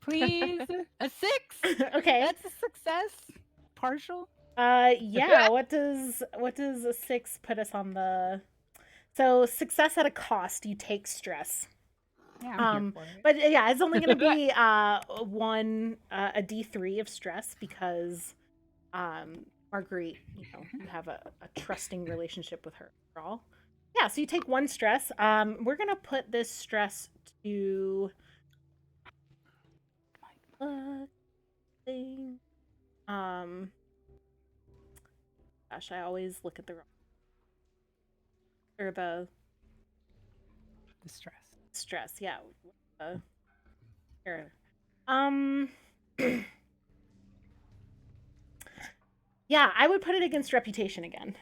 Please, a 6. Okay. That's a success. Partial. Yeah. What does a 6 put us on the? So success at a cost. You take stress. Yeah, I'm here for it. But yeah, it's only going to be a D3 of stress because Marguerite, you have a trusting relationship with her overall. Yeah, so you take 1 stress. We're going to put this stress to thing. Gosh, I always look at the wrong or the stress. Yeah. Here. Yeah, I would put it against reputation again.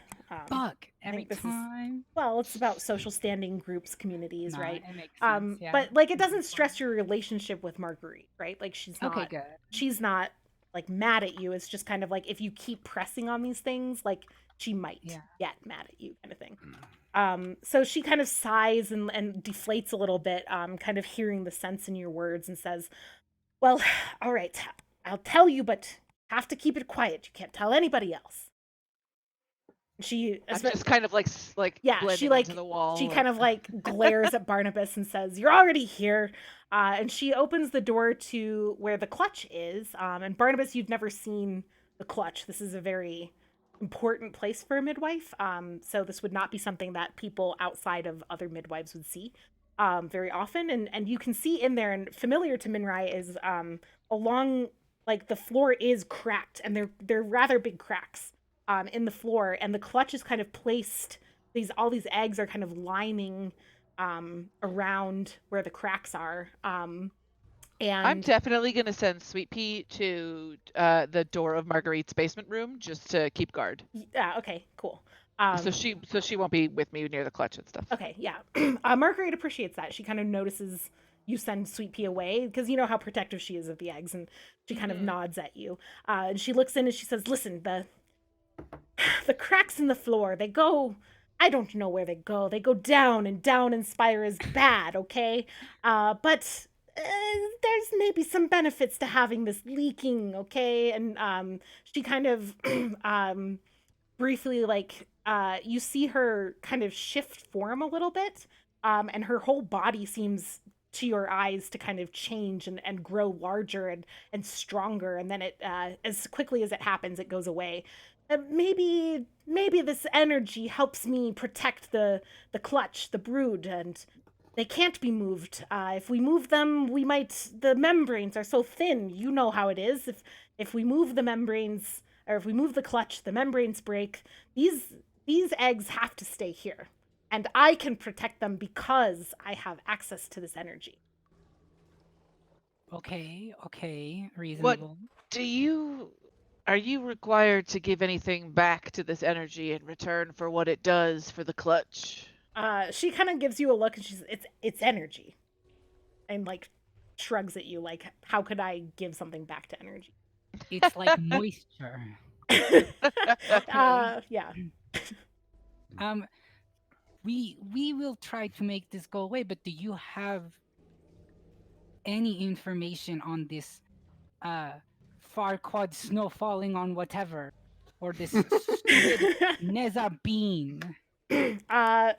Fuck, every time. Well, it's about social standing, groups, communities, right? It makes sense, yeah. But like, it doesn't stress your relationship with Marguerite, right? Like, she's not. Okay, good. She's not like mad at you. It's just kind of like if you keep pressing on these things, like she might get mad at you, kind of thing. So she kind of sighs and deflates a little bit, kind of hearing the sense in your words, and says, "Well, all right, I'll tell you, but have to keep it quiet. You can't tell anybody else." I'm just kind of like she into the wall. She kind of like glares at Barnabas and says, "You're already here," and she opens the door to where the clutch is. And Barnabas, you've never seen the clutch. This is a very important place for a midwife. So this would not be something that people outside of other midwives would see very often. And you can see in there, and familiar to Minrai is along, like, the floor is cracked, and they're rather big cracks in the floor, and the clutch is kind of placed. All these eggs are kind of lining around where the cracks are. And I'm definitely going to send Sweet Pea to the door of Marguerite's basement room just to keep guard. Yeah. Okay. Cool. So she won't be with me near the clutch and stuff. Okay. Yeah. Marguerite appreciates that. She kind of notices you send Sweet Pea away because you know how protective she is of the eggs, and she kind of nods at you. And she looks in and she says, "Listen, the cracks in the floor, they go, I don't know where they go. They go down, and Spire is bad, okay? But there's maybe some benefits to having this leaking, okay?" And she kind of briefly, like, you see her kind of shift form a little bit, and her whole body seems to your eyes to kind of change and grow larger and stronger, and then it as quickly as it happens, it goes away. Maybe this energy helps me protect the clutch, the brood, and they can't be moved. If we move them, the membranes are so thin. You know how it is. If we move the membranes, or if we move the clutch, the membranes break. These eggs have to stay here, and I can protect them because I have access to this energy. Okay, reasonable. Are you required to give anything back to this energy in return for what it does for the clutch? She kind of gives you a look, and she's, it's energy, and like shrugs at you, like, how could I give something back to energy? It's like moisture. Yeah. We will try to make this go away, but do you have any information on this Farquad snow falling on whatever, or this stupid Neza bean?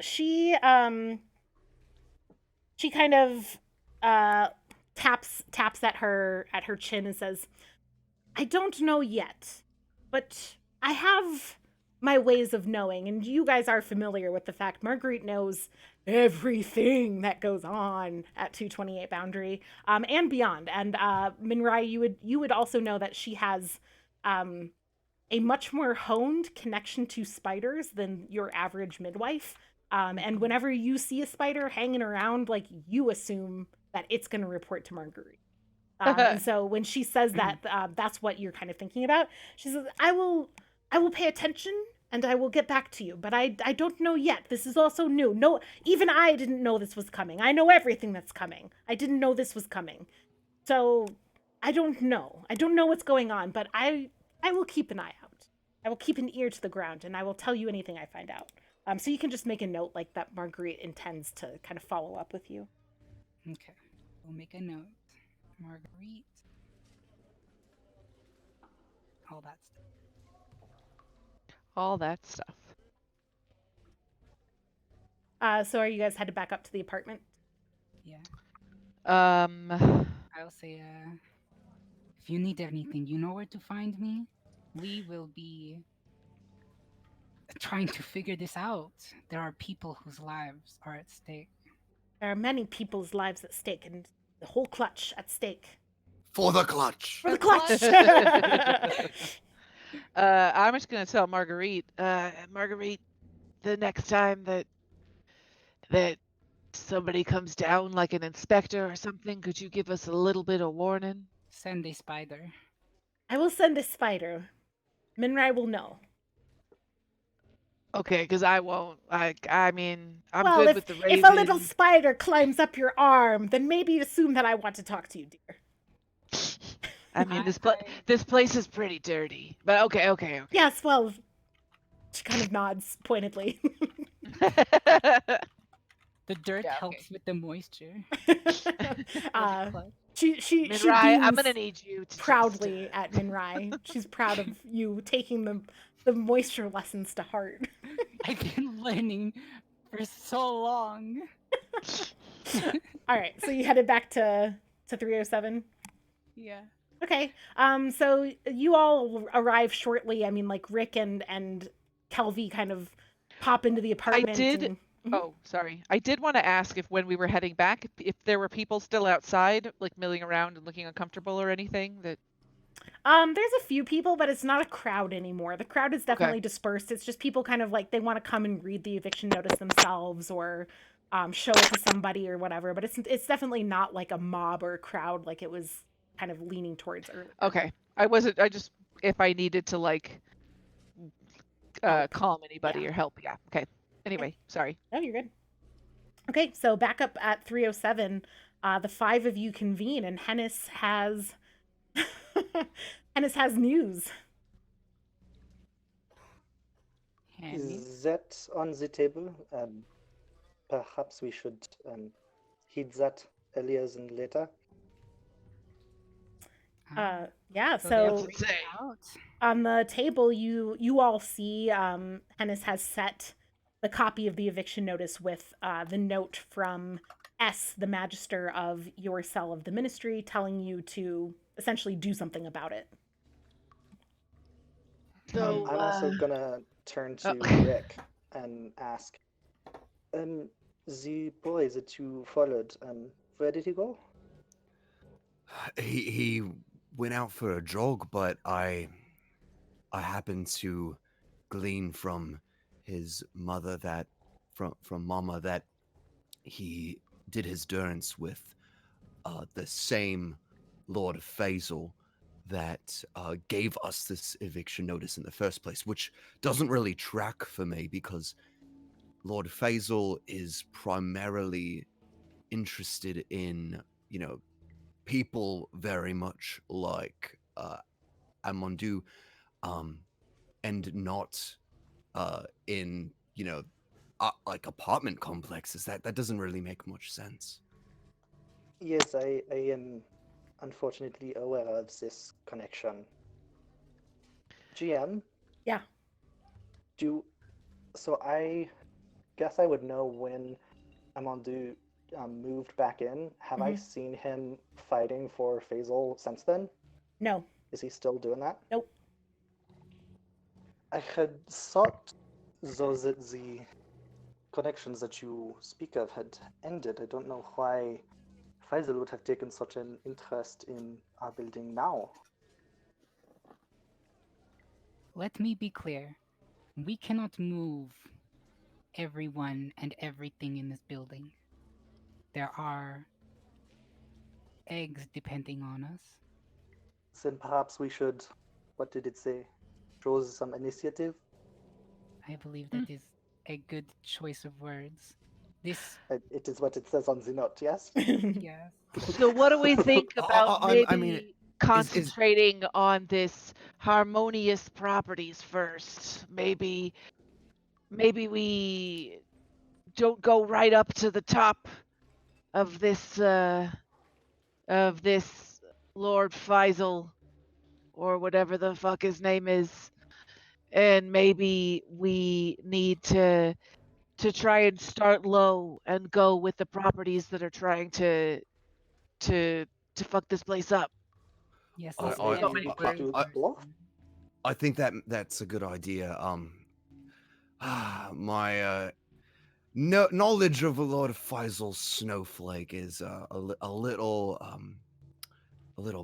She kind of taps at her chin and says, "I don't know yet, but I have my ways of knowing, and you guys are familiar with the fact Marguerite knows everything that goes on at 228 Boundary, and beyond. And Minrai, you would also know that she has a much more honed connection to spiders than your average midwife. And whenever you see a spider hanging around, like, you assume that it's going to report to Marguerite. And so when she says that, that's what you're kind of thinking about. She says, I will pay attention and I will get back to you, but I don't know yet. This is also new. No, even I didn't know this was coming. I know everything that's coming. I didn't know this was coming. So I don't know. I don't know what's going on, but I will keep an eye out. I will keep an ear to the ground, and I will tell you anything I find out. So you can just make a note like that Marguerite intends to kind of follow up with you. Okay. We'll make a note. Marguerite. All that stuff. All that stuff. So are you guys headed back up to the apartment? Yeah. I'll say, if you need anything, you know where to find me. We will be trying to figure this out. There are people whose lives are at stake. There are many people's lives at stake, and the whole clutch at stake. For the clutch. For the clutch! I'm just gonna tell Marguerite, Marguerite, the next time that somebody comes down, like an inspector or something, could you give us a little bit of warning? Send a spider. I will send a spider. Minrai will know. Okay, because I won't. I mean, I'm well, good with the ravens. If a little spider climbs up your arm, then maybe assume that I want to talk to you, dear. I mean, this place is pretty dirty. But okay. Yes, well, she kind of nods pointedly. The dirt helps with the moisture. She Minrai, I'm gonna need you to proudly at Minrai. She's proud of you taking the moisture lessons to heart. I've been learning for so long. All right, so you headed back to 307? Yeah. Okay. So you all arrive shortly. I mean, like, Rick and Kelvy kind of pop into the apartment. I did. Oh, sorry. I did want to ask if when we were heading back, if there were people still outside, like milling around and looking uncomfortable or anything. That. There's a few people, but it's not a crowd anymore. The crowd is definitely dispersed. It's just people kind of like they want to come and read the eviction notice themselves or show it to somebody or whatever. But it's definitely not like a mob or a crowd like it was kind of leaning towards earlier. Okay. I just if I needed to like calm anybody or help. Yeah. Okay. Anyway, sorry. No, you're good. Okay, so back up at 307, the five of you convene, and Hennis has news. Is that on the table? Perhaps we should heed that earlier than later. Yeah, so on the table you all see Hennis has set the copy of the eviction notice with the note from S, the Magister of your cell of the Ministry, telling you to essentially do something about it. So, I'm also gonna turn to Rick and ask, the boy that you followed, where did he go? He went out for a jog, but I happened to glean from his mother that from Mama that he did his durance with the same Lord Faisal that gave us this eviction notice in the first place, which doesn't really track for me because Lord Faisal is primarily interested in, people very much like Amondu, and not in, like apartment complexes. That doesn't really make much sense. Yes, I am unfortunately aware of this connection. GM? Yeah. So I guess I would know when Amondu moved back in. Have I seen him fighting for Faisal since then? No. Is he still doing that? Nope. I had thought, though, that the connections that you speak of had ended. I don't know why Faisal would have taken such an interest in our building now. Let me be clear. We cannot move everyone and everything in this building. There are eggs depending on us. Then perhaps we should, what did it say? Show some initiative? I believe that is a good choice of words. This, It is what it says on the note, yes? yes. So what do we think about maybe I mean, concentrating on this harmonious properties first? Maybe we don't go right up to the top of this Lord Faisal or whatever the fuck his name is. And maybe we need to try and start low and go with the properties that are trying to fuck this place up. Yes, Or this I- maybe very we good do words. both? I think that's a good idea. My knowledge of Lord Faisal's snowflake is a little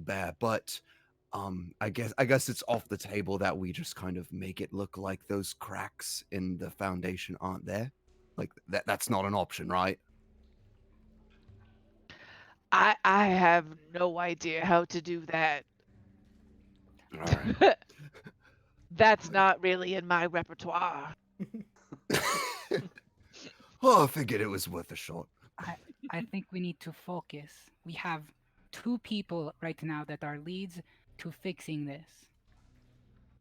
bad, but I guess it's off the table that we just kind of make it look like those cracks in the foundation aren't there. Like that's not an option, right? I have no idea how to do that. All right. That's not really in my repertoire. Oh, I figured it was worth a shot. I think we need to focus. We have 2 people right now that are leads to fixing this.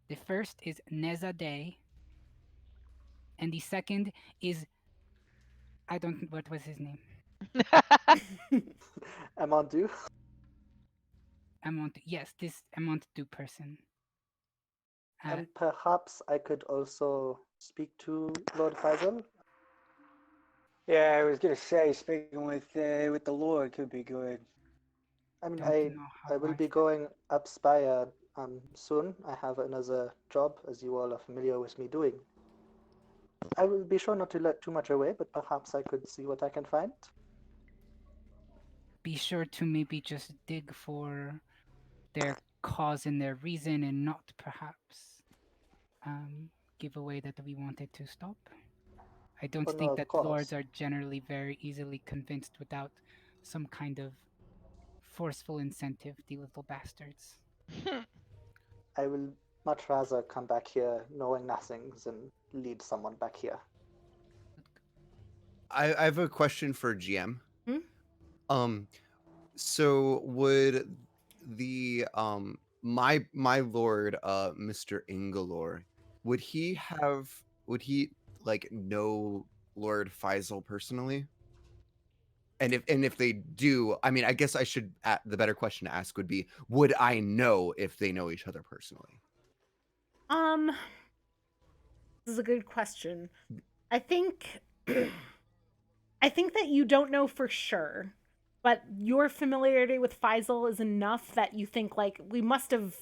The first is Nezadeh, and the second is what was his name? Amandu? Yes, this Amontu person. And perhaps I could also speak to Lord Faisal? Yeah, I was gonna say speaking with the Lord could be good. I mean, Don't know how I will hard be going up Spire soon. I have another job, as you all are familiar with me doing. I will be sure not to let too much away, but perhaps I could see what I can find. Be sure to maybe just dig for their cause and their reason and not perhaps give away that we wanted to stop. I don't Oh, no, think of that course. lords are generally very easily convinced without some kind of forceful incentive, the little bastards. I will much rather come back here knowing nothing than lead someone back here. I have a question for GM. Hmm? So would the my lord Mr. Ingalore, would he like know Lord Faisal personally? And if they do, I mean, I guess I should the better question to ask would be, would I know if they know each other personally? This is a good question. I think I think that you don't know for sure, but your familiarity with Faisal is enough that you think like we must have,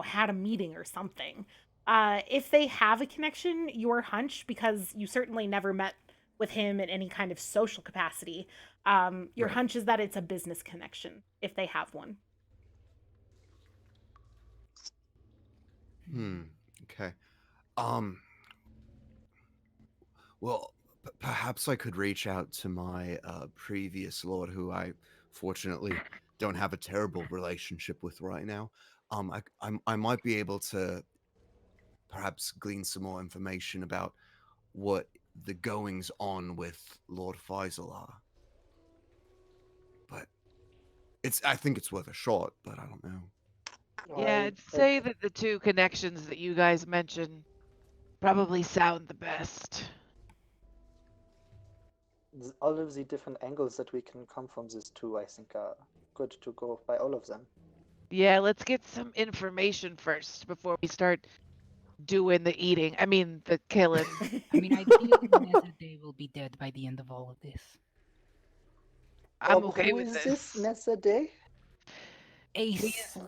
had a meeting or something. If they have a connection, your hunch, because you certainly never met with him in any kind of social capacity, your Right. hunch is that it's a business connection if they have one. Okay. Well, perhaps I could reach out to my previous lord, who I fortunately don't have a terrible relationship with right now. I might be able to perhaps glean some more information about what the goings on with Lord Faisal are. But I think it's worth a shot, but I don't know. Yeah, I'd say that the 2 connections that you guys mentioned probably sound the best. All of the different angles that we can come from these two, I think, are good to go by all of them. Yeah, let's get some information first before we start doing the eating. I mean, the killing. I mean, ideally, Nezadeh will be dead by the end of all of this. I'm okay Who with is this. Nessa Day? Ace.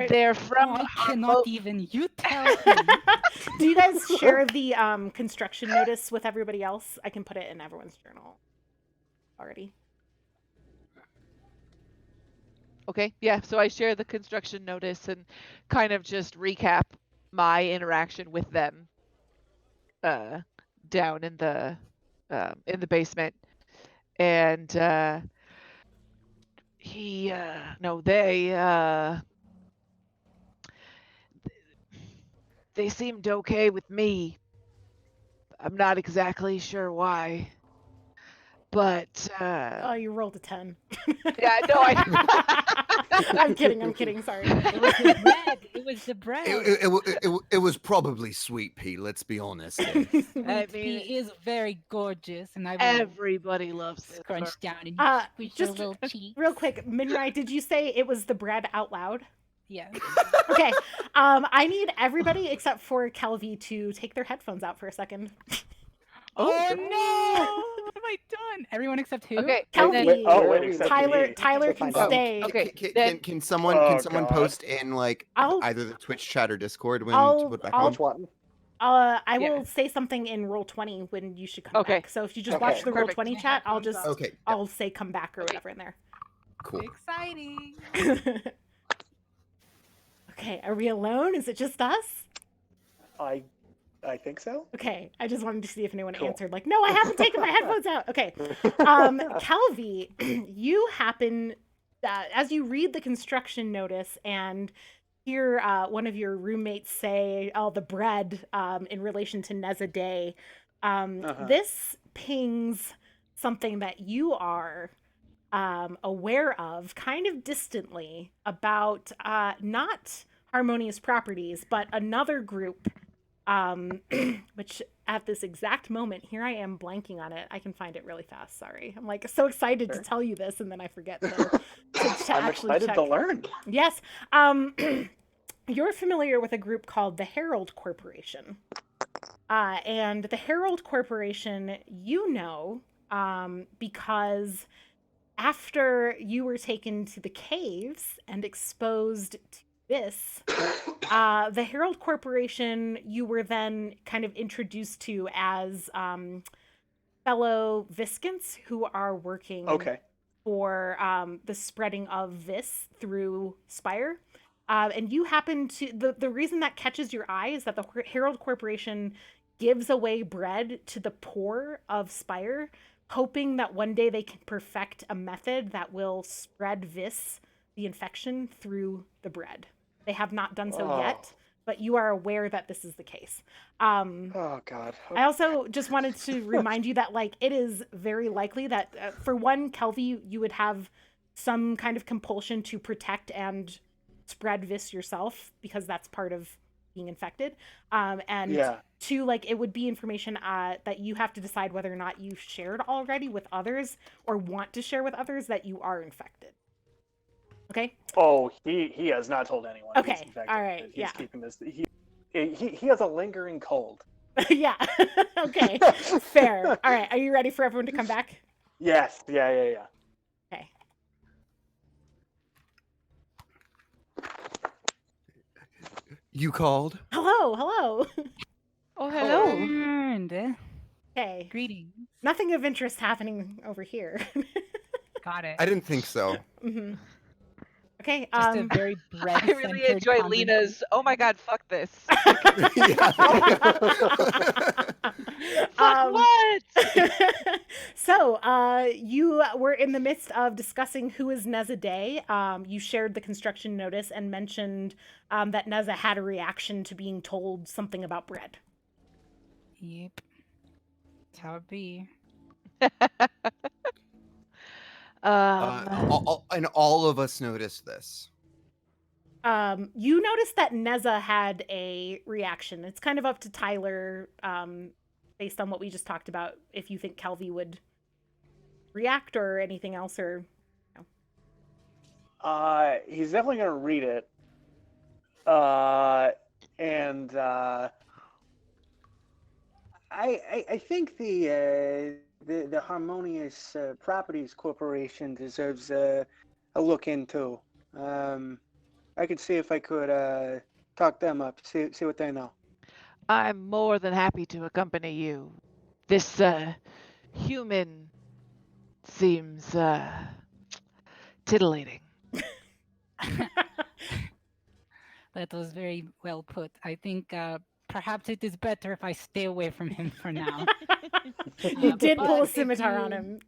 They're from I cannot even. You tell him. Do you guys share the construction notice with everybody else? I can put it in everyone's journal already. Okay, yeah, so I share the construction notice and kind of just recap my interaction with them down in the basement, and they seemed okay with me. I'm not exactly sure why, but Oh, you rolled a 10. yeah, no, I'm kidding. Sorry. It was the bread. It was the bread. It was probably Sweet Pea. Let's be honest. Here. I Sweet mean, pea is very gorgeous, and I will everybody loves this. scrunch down and squish your Just little cheeks. real quick, Minrai, did you say it was the bread out loud? Yes. Okay. I need everybody except for Kelvy to take their headphones out for a second. Oh no! What have I done? Everyone except who? Okay, Kelvy. and then, wait, except Tyler me. Tyler Let's can find out. stay. Okay, Can someone Oh, can someone God. post in like I'll- either the Twitch chat or Discord when I'll- to put back I'll- on? Which one? I Yeah. will say something in Roll20 when you should come Okay. back. So if you just Okay. watch the Perfect. Roll20 chat, I'll just Okay, yeah, I'll say come back or Okay. whatever in there. cool. Exciting. Okay, are we alone? Is it just us? I think so. Okay, I just wanted to see if anyone Cool. answered. Like, no, I haven't taken my headphones out. Okay, Calvi, you happen as you read the construction notice and hear one of your roommates say, "Oh, the bread," in relation to Neza Day. This pings something that you are aware of, kind of distantly, about not Harmonious Properties, but another group. Which at this exact moment, here I am blanking on it. I can find it really fast. Sorry. I'm like so excited to tell you this and then I forget to I'm actually excited check. to learn. Yes. You're familiar with a group called the Herald Corporation. And the Herald Corporation, you know, because after you were taken to the caves and exposed to this, the Herald Corporation, you were then kind of introduced to as fellow Viscants who are working for the spreading of Vis through Spire. And you happen to, the reason that catches your eye is that the Herald Corporation gives away bread to the poor of Spire, hoping that one day they can perfect a method that will spread Vis, the infection, through the bread. They have not done so yet, but you are aware that this is the case. Oh, God. I also just wanted to remind you that, like, it is very likely that, for one, Kelvy, you would have some kind of compulsion to protect and spread Vis yourself, because that's part of being infected. And two, like, it would be information that you have to decide whether or not you've shared already with others or want to share with others that you are infected. Okay. Oh, he has not told anyone. Okay, He's infected. all right, He's yeah. keeping this. He has a lingering cold. Yeah. Okay. Fair. All right. Are you ready for everyone to come back? Yes. Yeah. Okay. You called? Hello. Oh, hello. Turned. Okay. Greetings. Nothing of interest happening over here. Got it. I didn't think so. hmm Okay. Just a very bread. I really enjoy Lena's. Oh my God, fuck this. Fuck what? So, you were in the midst of discussing who is Neza Day. You shared the construction notice and mentioned that Neza had a reaction to being told something about bread. Yep. That's how it be. And all of us noticed this. You noticed that Neza had a reaction. It's kind of up to Tyler, based on what we just talked about, if you think Kelvy would react or anything else, or no. He's definitely gonna read it. And I think the Harmonious Properties Corporation deserves a look into. I could see if I could talk them up, see what they know. I'm more than happy to accompany you. This human seems titillating. That was very well put. I think perhaps it is better if I stay away from him for now. You did pull a but if scimitar on you- him.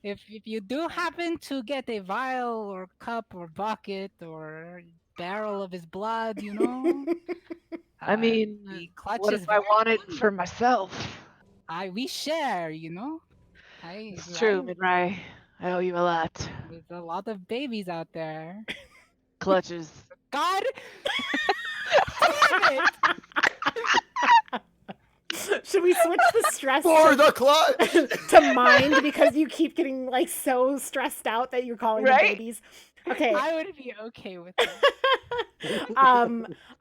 If you do happen to get a vial or cup or bucket or barrel of his blood, you know, I mean, the clutch what is if I very want it clean. for myself? We share, you know. It's true, Midrai. I owe you a lot. There's a lot of babies out there. Clutches. God damn it! Should we switch the stress For to, the clutch! to mind because you keep getting like so stressed out that you're calling them Right? babies? Okay. I would be okay with that.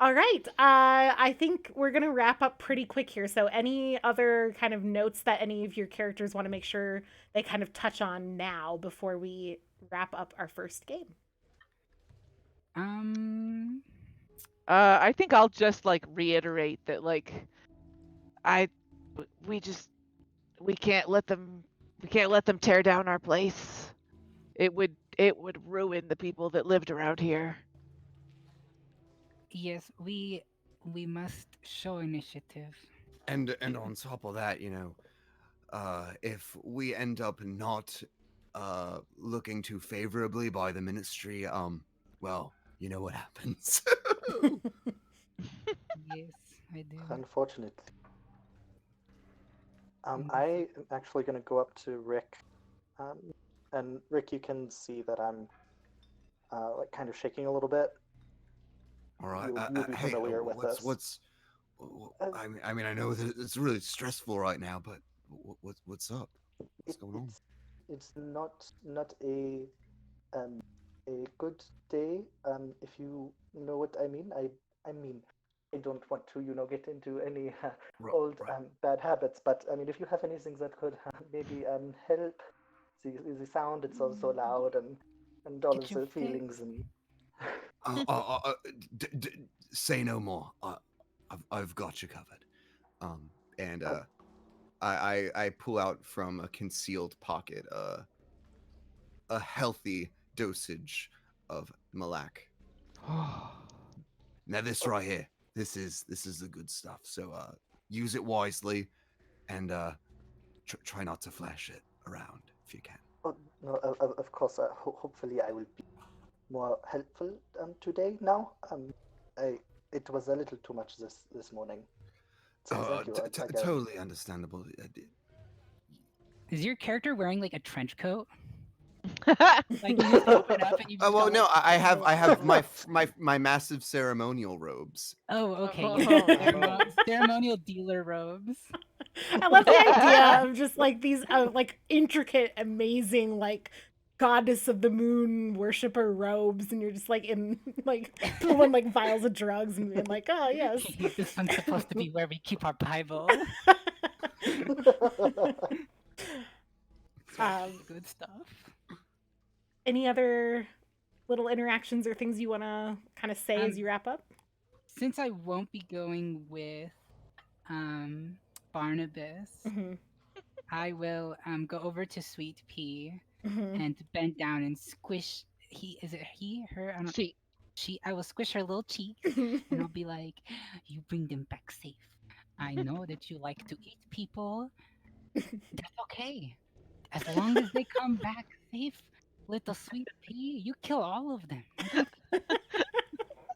All right. I think we're gonna wrap up pretty quick here. So any other kind of notes that any of your characters want to make sure they kind of touch on now before we wrap up our first game? I think I'll just like reiterate that like we can't let them tear down our place. It would ruin the people that lived around here. Yes, we must show initiative. And on top of that, you know, if we end up not looking too favorably by the ministry, well, you know what happens. Yes, I do. Unfortunately. I am actually going to go up to Rick. And Rick, you can see that I'm like kind of shaking a little bit. All right. You'll be Hey, familiar with this. I mean, I know that it's really stressful right now, but what's up? What's going on? It's not a good day. If you know what I mean. I mean, I don't want to, get into any old bad habits. But I mean, if you have anything that could maybe help, the sound, it's also loud and all Get of your the feelings and. Say no more. I've got you covered. And I pull out from a concealed pocket a healthy dosage of Malak. Now this right here, this is the good stuff. So use it wisely, and try not to flash it around if you can. Oh, no, of course. Hopefully, I will be more helpful today. Now, it was a little too much this morning. So thank you. I guess. Totally understandable. Is your character wearing like a trench coat? Like you just open up and you just Well, got, no, like, I have my massive ceremonial robes. Oh, okay. Oh. Yeah. Ceremonial dealer robes. I love the idea of just like these like intricate, amazing, like goddess of the moon worshiper robes, and you're just like in like pulling like vials of drugs and being like, oh yes. This one's supposed to be where we keep our Bible. Good stuff. Any other little interactions or things you want to kind of say as you wrap up? Since I won't be going with Barnabas, I will go over to Sweet Pea and bend down and squish. Her? I don't. She. I will squish her little cheek and I'll be like, "You bring them back safe. I know that you like to eat people. That's okay. As long as they come back safe, little Sweet Pea, you kill all of them.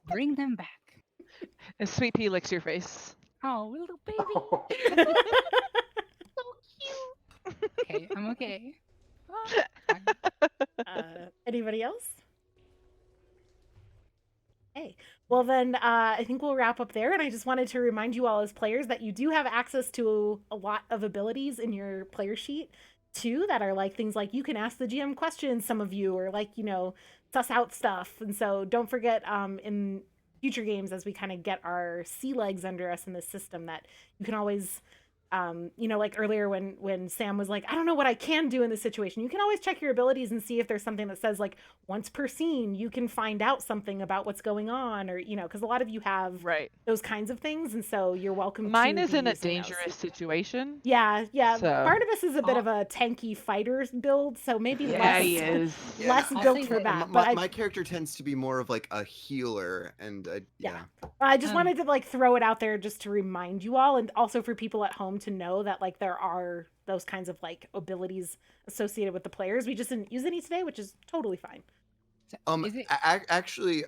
Bring them back." And Sweet Pea licks your face. Oh, little baby. So cute. Okay, I'm okay. Anybody else? Okay. Well, then I think we'll wrap up there. And I just wanted to remind you all as players that you do have access to a lot of abilities in your player sheet too that are like things like you can ask the GM questions, some of you, or like, suss out stuff. And so don't forget in future games as we kind of get our sea legs under us in the system that you can always like earlier when Sam was like, I don't know what I can do in this situation. You can always check your abilities and see if there's something that says like once per scene, you can find out something about what's going on, or, because a lot of you have those kinds of things. And so you're welcome Mine to is in be a using dangerous those. situation. Yeah. So Barnabas is a bit of a tanky fighter's build, so maybe yeah, he is. less I'll built say for that that. My, But my character tends to be more of like a healer, and yeah. I just wanted to like throw it out there just to remind you all, and also for people at home to know that like there are those kinds of like abilities associated with the players. We just didn't use any today, which is totally fine. Is it Actually,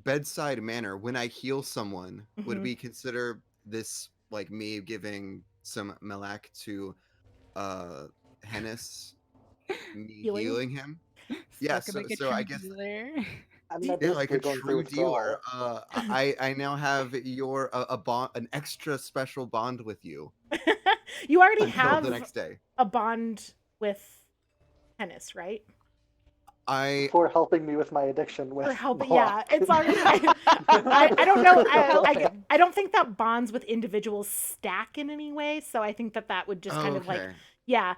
bedside manner. When I heal someone, would Mhm. we consider this like me giving some Malak to Hennis, me healing him? Yeah, spoken like a so I true guess dealer? I'm Do you- not yeah, like a going through true withdrawal. dealer. I now have a bond, an extra special bond with you You already until have the next day. a bond with Hennis, right? I For helping me with my addiction with For helping, Malak. yeah, it's already. I don't know. Helping. I don't think that bonds with individuals stack in any way. So I think that would just kind of like, okay. yeah.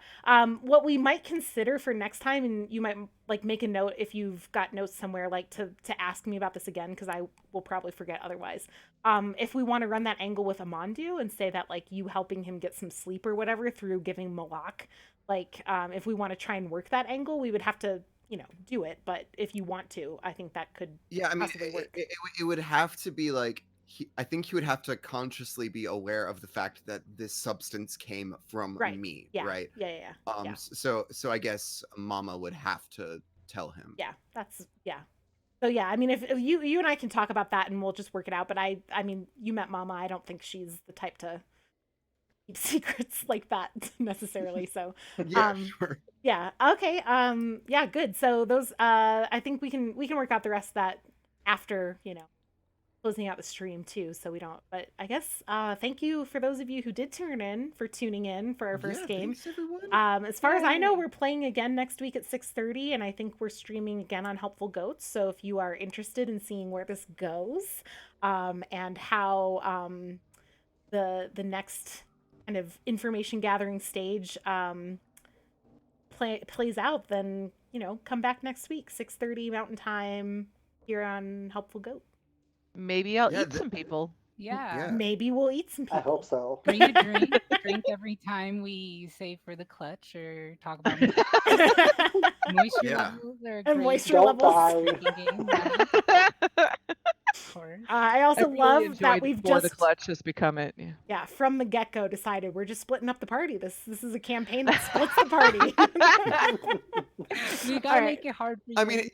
What we might consider for next time, and you might like make a note if you've got notes somewhere, like to ask me about this again, because I will probably forget otherwise. If we want to run that angle with Amandu and say that like you helping him get some sleep or whatever through giving Malak, like if we want to try and work that angle, we would have to do it. But if you want to, I think that could Yeah, I mean, possibly work. it would have to be like I think he would have to consciously be aware of the fact that this substance came from Right. me, Yeah. right? Yeah. Yeah. So I guess Mama would have to tell him. Yeah. Yeah. So yeah, I mean, if you and I can talk about that and we'll just work it out. But I mean, you met Mama. I don't think she's the type to keep secrets like that necessarily. So Yeah, sure. yeah. Okay. Yeah. Good. So those. I think we can work out the rest of that after closing out the stream too, so we don't. But I guess thank you for those of you who did tuning in for our first game. Thanks, everyone. As far as I know, we're playing again next week at 6:30, and I think we're streaming again on Helpful Goats. So if you are interested in seeing where this goes, and how the next kind of information gathering stage plays out, then come back next week, 6:30 Mountain Time, here on Helpful Goat. Maybe I'll eat some people. Yeah. Maybe we'll eat some people. I hope so. Bring a drink every time we save for the clutch or talk about moisture Yeah. levels or And moisture Don't levels. die. game. Yeah, of course. I also really love enjoyed that we've before just the clutch has become it. Yeah. from the get-go decided we're just splitting up the party. This is a campaign that splits the party. We gotta All right. make it hard for you. I mean,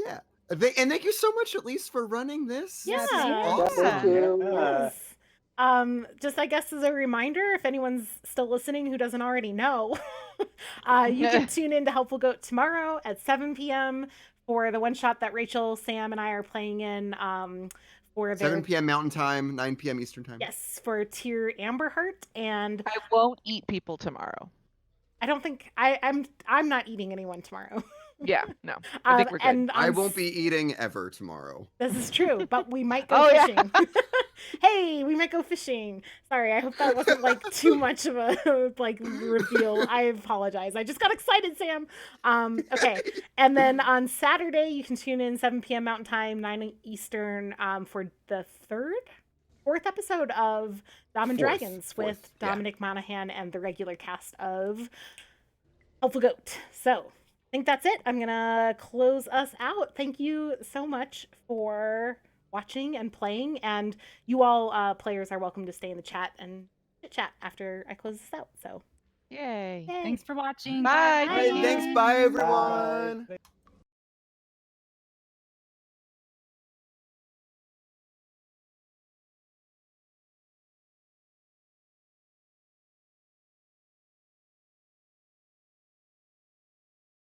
yeah. And thank you so much, at least, for running this. Yeah. This is Yeah, awesome. thank you. Yes. Just I guess as a reminder, if anyone's still listening who doesn't already know, you can tune in to Helpful Goat tomorrow at 7 p.m. for the one shot that Rachel, Sam, and I are playing in. For their 7 p.m. Mountain Time, 9 p.m. Eastern Time. yes, for Tier Amberheart, and I won't eat people tomorrow. I don't think I'm not eating anyone tomorrow. Yeah, no. I think we're good. And I won't be eating ever tomorrow. This is true, but we might go Oh, yeah. fishing. Hey, we might go fishing. Sorry, I hope that wasn't like too much of a like reveal. I apologize. I just got excited, Sam. Okay. And then on Saturday, you can tune in 7 p.m. Mountain Time, 9 Eastern, for the fourth episode of Dom and Dragons with yeah. Dominic Monaghan and the regular cast of Helpful Goat. So I think that's it. I'm gonna close us out. Thank you so much for watching and playing, and you all players are welcome to stay in the chat and chit chat after I close this out. So Yay. yay. Thanks for watching. Bye. Bye. Thanks. Bye, everyone. Bye.